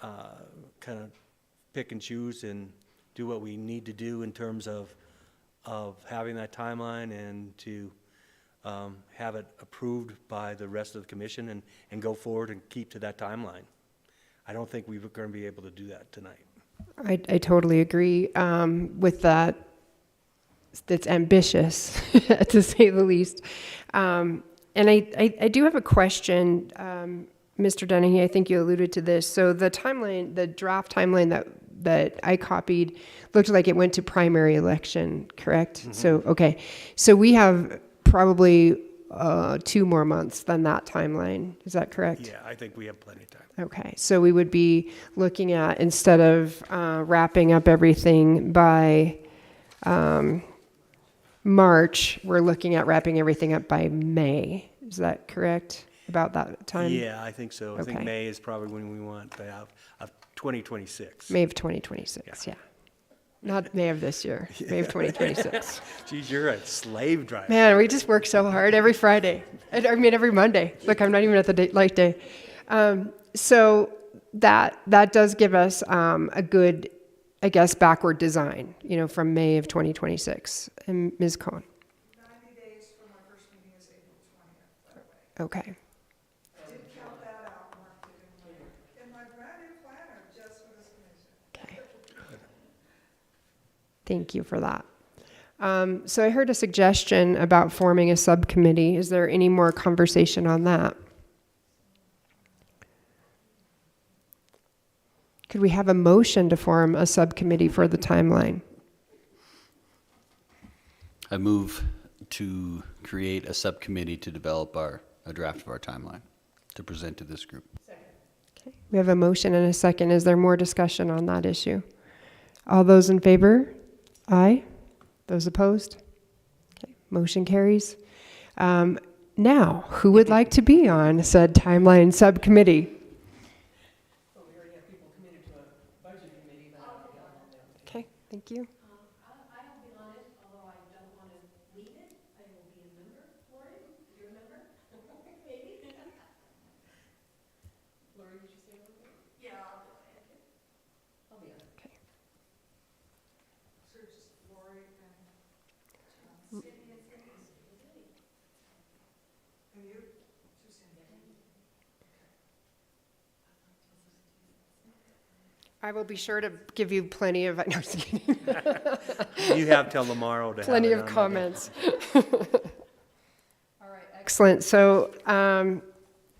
S2: kind of pick and choose and do what we need to do in terms of having that timeline, and to have it approved by the rest of the commission and go forward and keep to that timeline. I don't think we're going to be able to do that tonight.
S1: I totally agree with that. It's ambitious, to say the least. And I do have a question, Mr. Dennehy, I think you alluded to this. So the timeline, the draft timeline that I copied looked like it went to primary election, correct? Mm-hmm. So, okay. So we have probably 2 more months than that timeline. Is that correct?
S2: Yeah, I think we have plenty of time.
S1: Okay. So we would be looking at, instead of wrapping up everything by March, we're looking at wrapping everything up by May. Is that correct? About that time?
S2: Yeah, I think so.
S1: Okay.
S2: I think May is probably when we want to have of 2026.
S1: May of 2026, yeah. Not May of this year, May of 2026.
S2: Geez, you're a slave driver.
S1: Man, we just work so hard every Friday. I mean, every Monday. Look, I'm not even at the light day. So that does give us a good, I guess, backward design, from May of 2026. And Ms. Cohen.
S9: 90 days from our first meeting is April 20th, by the way.
S1: Okay.
S9: I did count that out, marked it in my brand new planner, just for this commission.
S1: Okay. Thank you for that. So I heard a suggestion about forming a subcommittee. Is there any more conversation on that? Could we have a motion to form a subcommittee for the timeline?
S7: I move to create a subcommittee to develop a draft of our timeline to present to this group.
S1: Okay. We have a motion and a second. Is there more discussion on that issue? All those in favor? Aye. Those opposed? Okay. Motion carries. Now, who would like to be on said timeline subcommittee?
S6: Well, we already have people committed to a budget committee, but I'll be on that.
S1: Okay, thank you.
S4: I'll be on it, although I don't want to lead it. I will be a member for it. You're a member? Maybe.
S6: Lori, did you say one thing?
S4: Yeah, I'll do it.
S6: I'll be on it.
S1: Okay.
S9: So just Lori and and you? Two Cindy.
S1: I will be sure to give you plenty of, no, just kidding.
S2: You have till tomorrow to have
S1: Plenty
S2: it
S1: of
S2: on the-
S1: comments. All right, excellent. So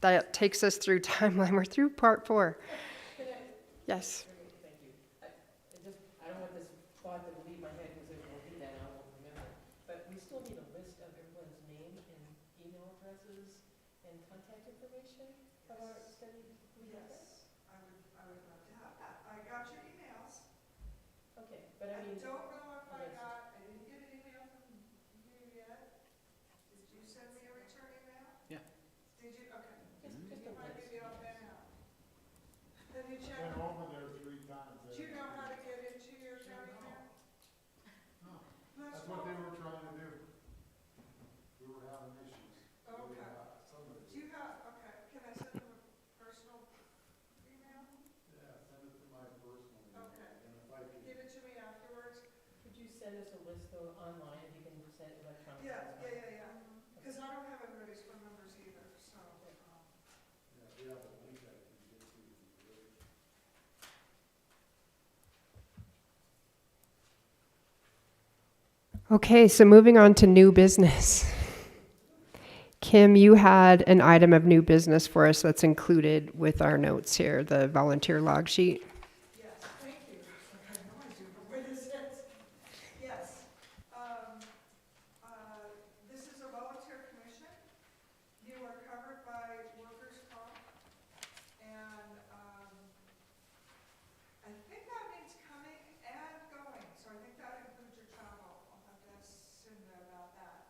S1: that takes us through timeline. We're through part 4. Yes.
S6: Thank you. I don't want this thought to leave my head because it won't be that, I won't remember. But we still need a list of everyone's name and email addresses and contact information of our extended.
S9: Yes, I would love to have that. I got your emails.
S6: Okay, but
S9: I
S6: I mean,
S9: don't know if I
S6: yes.
S9: didn't get an email from you yet. Did you send me a return email?
S7: Yeah.
S9: Did you? Okay.
S6: Just
S9: You
S6: a
S9: might
S6: list.
S9: be up there now. Then you check.
S5: Been over there 3 times.
S9: Do you know how to get into your town email?
S5: No.
S9: That's
S5: That's what they were trying to do. We were having issues.
S9: Okay.
S5: Somebody.
S9: Do you have, okay, can I send them a personal email?
S5: Yeah, send it to my personal email.
S9: Okay.
S5: And if I could,
S9: Give it to me afterwards?
S6: Could you send us a list though online if you can send it electronically?
S9: Yeah. Because I don't have everybody's phone numbers either, so.
S5: yeah, if you have a link I can get to, it'd be great.
S1: Okay, so moving on to new business. Kim, you had an item of new business for us that's included with our notes here, the volunteer log sheet.
S9: Yes, thank you. I have no idea where this is. Yes. This is a volunteer commission. You are covered by workers' comp. And I think that means coming and going. So I think that includes your travel. I'll have to ask Cinda about that.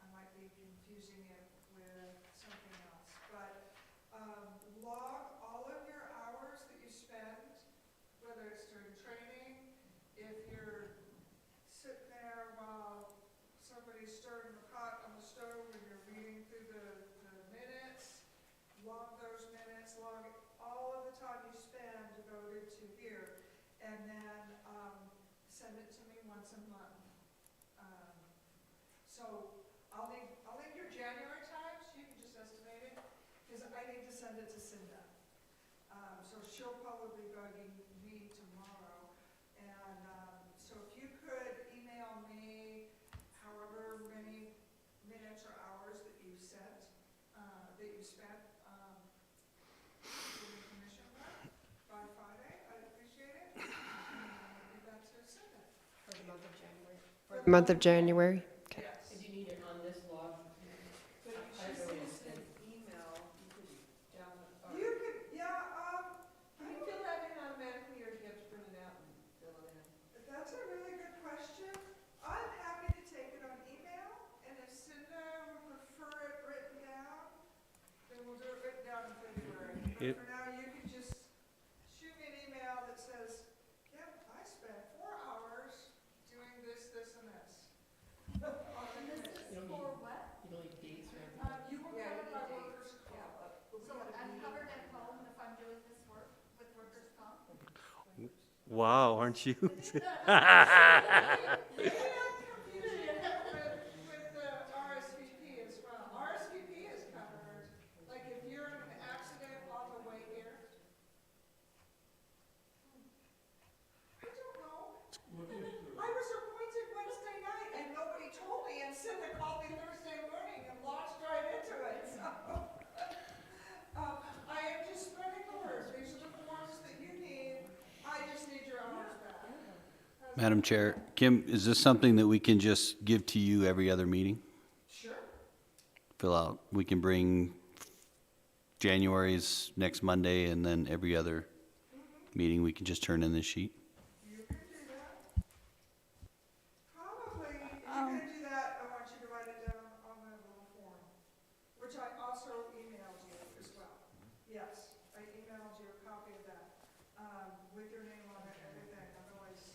S9: I might be confusing it with something else. But log all of your hours that you spend, whether it's during training, if you're sitting there while somebody's stirring the pot on the stove and you're reading through the minutes, log those minutes, log all of the time you spend devoted to here, and then send it to me once a month. So I'll need your January times, you can just estimate it, because I need to send it to Cinda. So she'll probably be bugging me tomorrow. And so if you could email me however many minutes or hours that you spent doing commission work by Friday, I'd appreciate it. Give that to Cinda.
S1: For the month of January. For the month of January. Okay.
S9: Yes.
S6: And you need it on this log?
S9: But if
S6: I
S9: she
S6: really
S9: sends an
S6: understand.
S9: email,
S6: You could download, or
S9: you could, yeah,
S6: can you fill that in automatically, or do you have to print it out and fill it in?
S9: that's a really good question. I'm happy to take it on email, and if Cinda would prefer it written down, then we'll do it written down in February. But
S2: It-
S9: for now, you can just shoot me an email that says, yep, I spent 4 hours
S2: Wow, aren't you?
S9: With the RSVP as well. RSVP is covered, like if you're in an accident on the way here. I don't know. I was appointed Wednesday night and nobody told me, and Cindy called me Thursday morning and launched right into it, so. I am just spreading the word. These are the forms that you need. I just need your hours back.
S7: Madam Chair, Kim, is this something that we can just give to you every other meeting?
S9: Sure.
S7: Fill out, we can bring January's next Monday, and then every other meeting, we can just turn in this sheet?
S9: You can do that. Probably, if you're gonna do that, I want you to write it down on the little form, which I also emailed you as well. Yes, I emailed you a copy of that, with your name on it, everything, otherwise.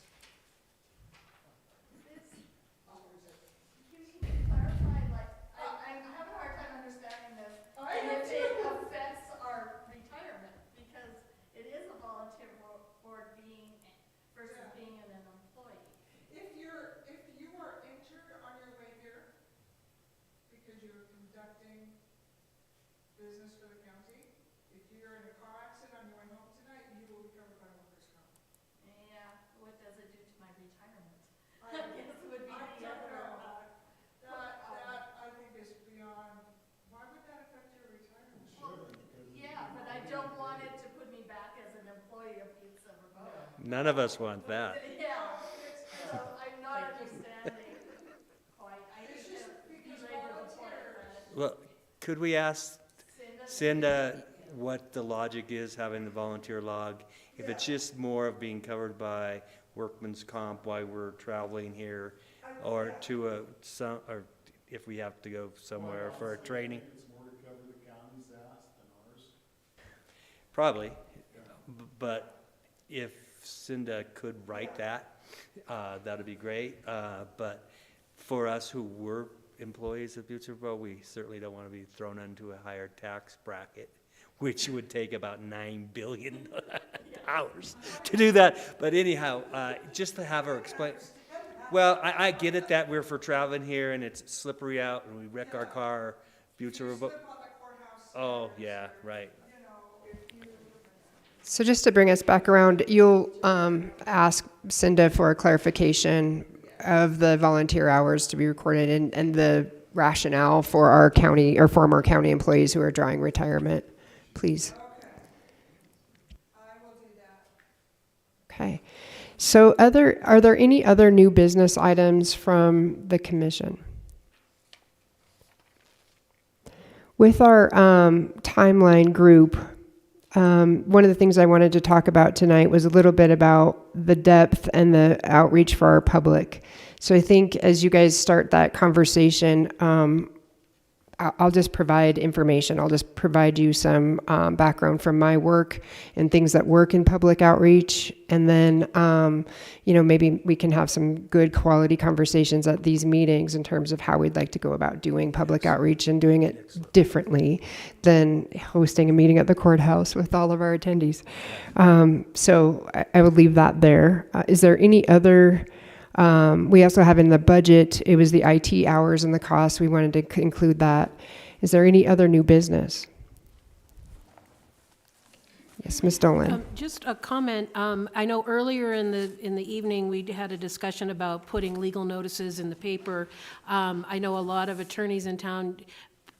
S11: Can you clarify, like, I'm having a hard time understanding this.
S9: I
S11: And
S9: have
S11: if it
S9: too.
S11: affects our retirement, because it is a volunteer board being, versus being an employee.
S9: If you are injured on your way here, because you're conducting business for the county, if you're in a car accident on your way home tonight, you will be covered by workers' comp.
S11: Yeah, what does it do to my retirement? I guess it would be
S9: I
S11: the
S9: don't know.
S11: other.
S9: That I think is beyond, why would that affect your retirement?
S11: Yeah, but I don't want it to put me back as an employee of Butte-Silver.
S2: None of us want that.
S11: Yeah, so I'm not understanding quite. I
S9: It's
S11: need
S9: just
S11: to
S9: because
S11: belabor the point
S9: volunteers.
S11: that
S2: Well, could we ask
S11: Cinda.
S2: Cinda what the logic is having the volunteer log? If it's just more of being covered by workman's comp while we're traveling here, or to or if we have to go somewhere for a training?
S5: It's more to cover the county's ass than ours.
S2: Probably, but if Cinda could write that, that'd be great. But for us who were employees of Butte-Silver, we certainly don't want to be thrown into a higher tax bracket, which would take about $9 billion to do that. But anyhow, just to have her explain. Well, I get it that we're for traveling here and it's slippery out and we wreck our car, Butte-Silver.
S9: Slip on the courthouse.
S2: Oh, yeah, right.
S9: You know, if you.
S1: So just to bring us back around, you'll ask Cinda for a clarification of the volunteer hours to be recorded and the rationale for our county or former county employees who are drawing retirement, please.
S9: Okay. I will do that.
S1: Okay. So are there any other new business items from the commission? With our timeline group, one of the things I wanted to talk about tonight was a little bit about the depth and the outreach for our public. So I think as you guys start that conversation, I'll just provide information. I'll just provide you some background from my work and things that work in public outreach. And then, maybe we can have some good quality conversations at these meetings in terms of how we'd like to go about doing public outreach and doing it differently than hosting a meeting at the courthouse with all of our attendees. So I would leave that there. Is there any other... we also have in the budget, it was the IT hours and the costs. We wanted to include that. Is there any other new business? Yes, Ms. Dolan.
S4: Just a comment. I know earlier in the evening, we had a discussion about putting legal notices in the paper. I know a lot of attorneys in town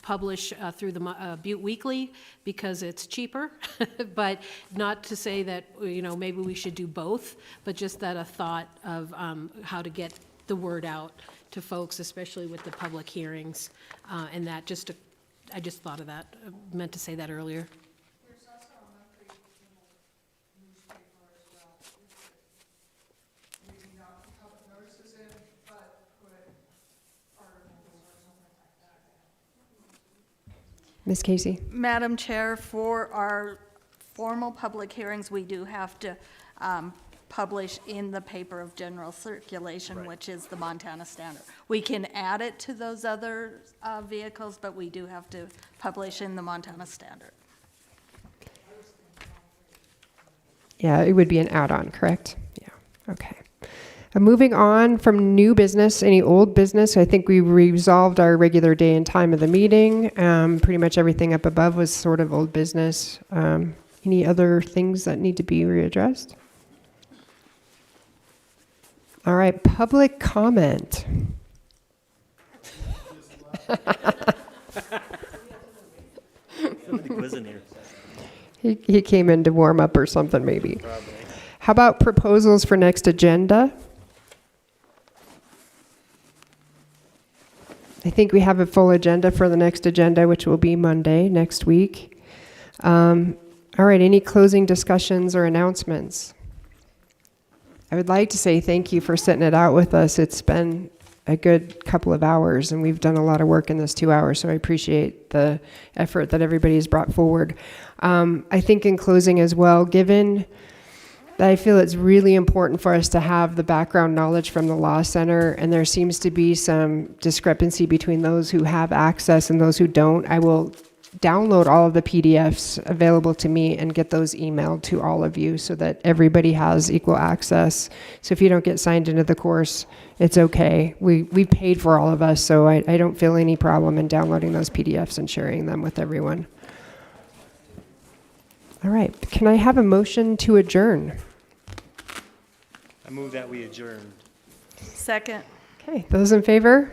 S4: publish through the Butte Weekly because it's cheaper, but not to say that, maybe we should do both, but just that a thought of how to get the word out to folks, especially with the public hearings, and that I just thought of that, meant to say that earlier.
S9: There's also a monthly newspaper as well. Maybe not public notices in, but put articles or something like that.
S1: Ms. Casey?
S8: Madam Chair, for our formal public hearings, we do have to publish in the paper of general circulation,
S2: Right.
S8: which is the Montana Standard. We can add it to those other vehicles, but we do have to publish in the Montana Standard.
S1: Yeah, it would be an add-on, correct? Okay. Moving on from new business, any old business, I think we resolved our regular day and time of the meeting. Pretty much everything up above was sort of old business. Any other things that need to be readdressed? All right, public comment.
S2: Somebody wasn't here.
S1: He came in to warm up or something, maybe.
S2: Probably.
S1: How about proposals for next agenda? I think we have a full agenda for the next agenda, which will be Monday next week. All right, any closing discussions or announcements? I would like to say thank you for sitting it out with us. It's been a good couple of hours, and we've done a lot of work in this 2 hours, so I appreciate the effort that everybody has brought forward. I think in closing as well, given that I feel it's really important for us to have the background knowledge from the Law Center, and there seems to be some discrepancy between those who have access and those who don't, I will download all of the PDFs available to me and get those emailed to all of you so that everybody has equal access. So if you don't get signed into the course, it's okay. We paid for all of us, so I don't feel any problem in downloading those PDFs and sharing them with everyone. All right, can I have a motion to adjourn?
S2: I move that we adjourn.
S8: Second.
S1: Okay, those in favor?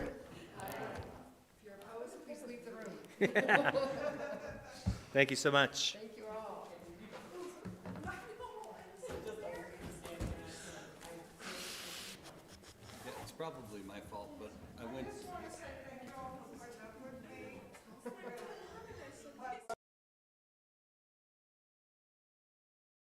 S2: Thank you so much.
S7: It's probably my fault, but I went.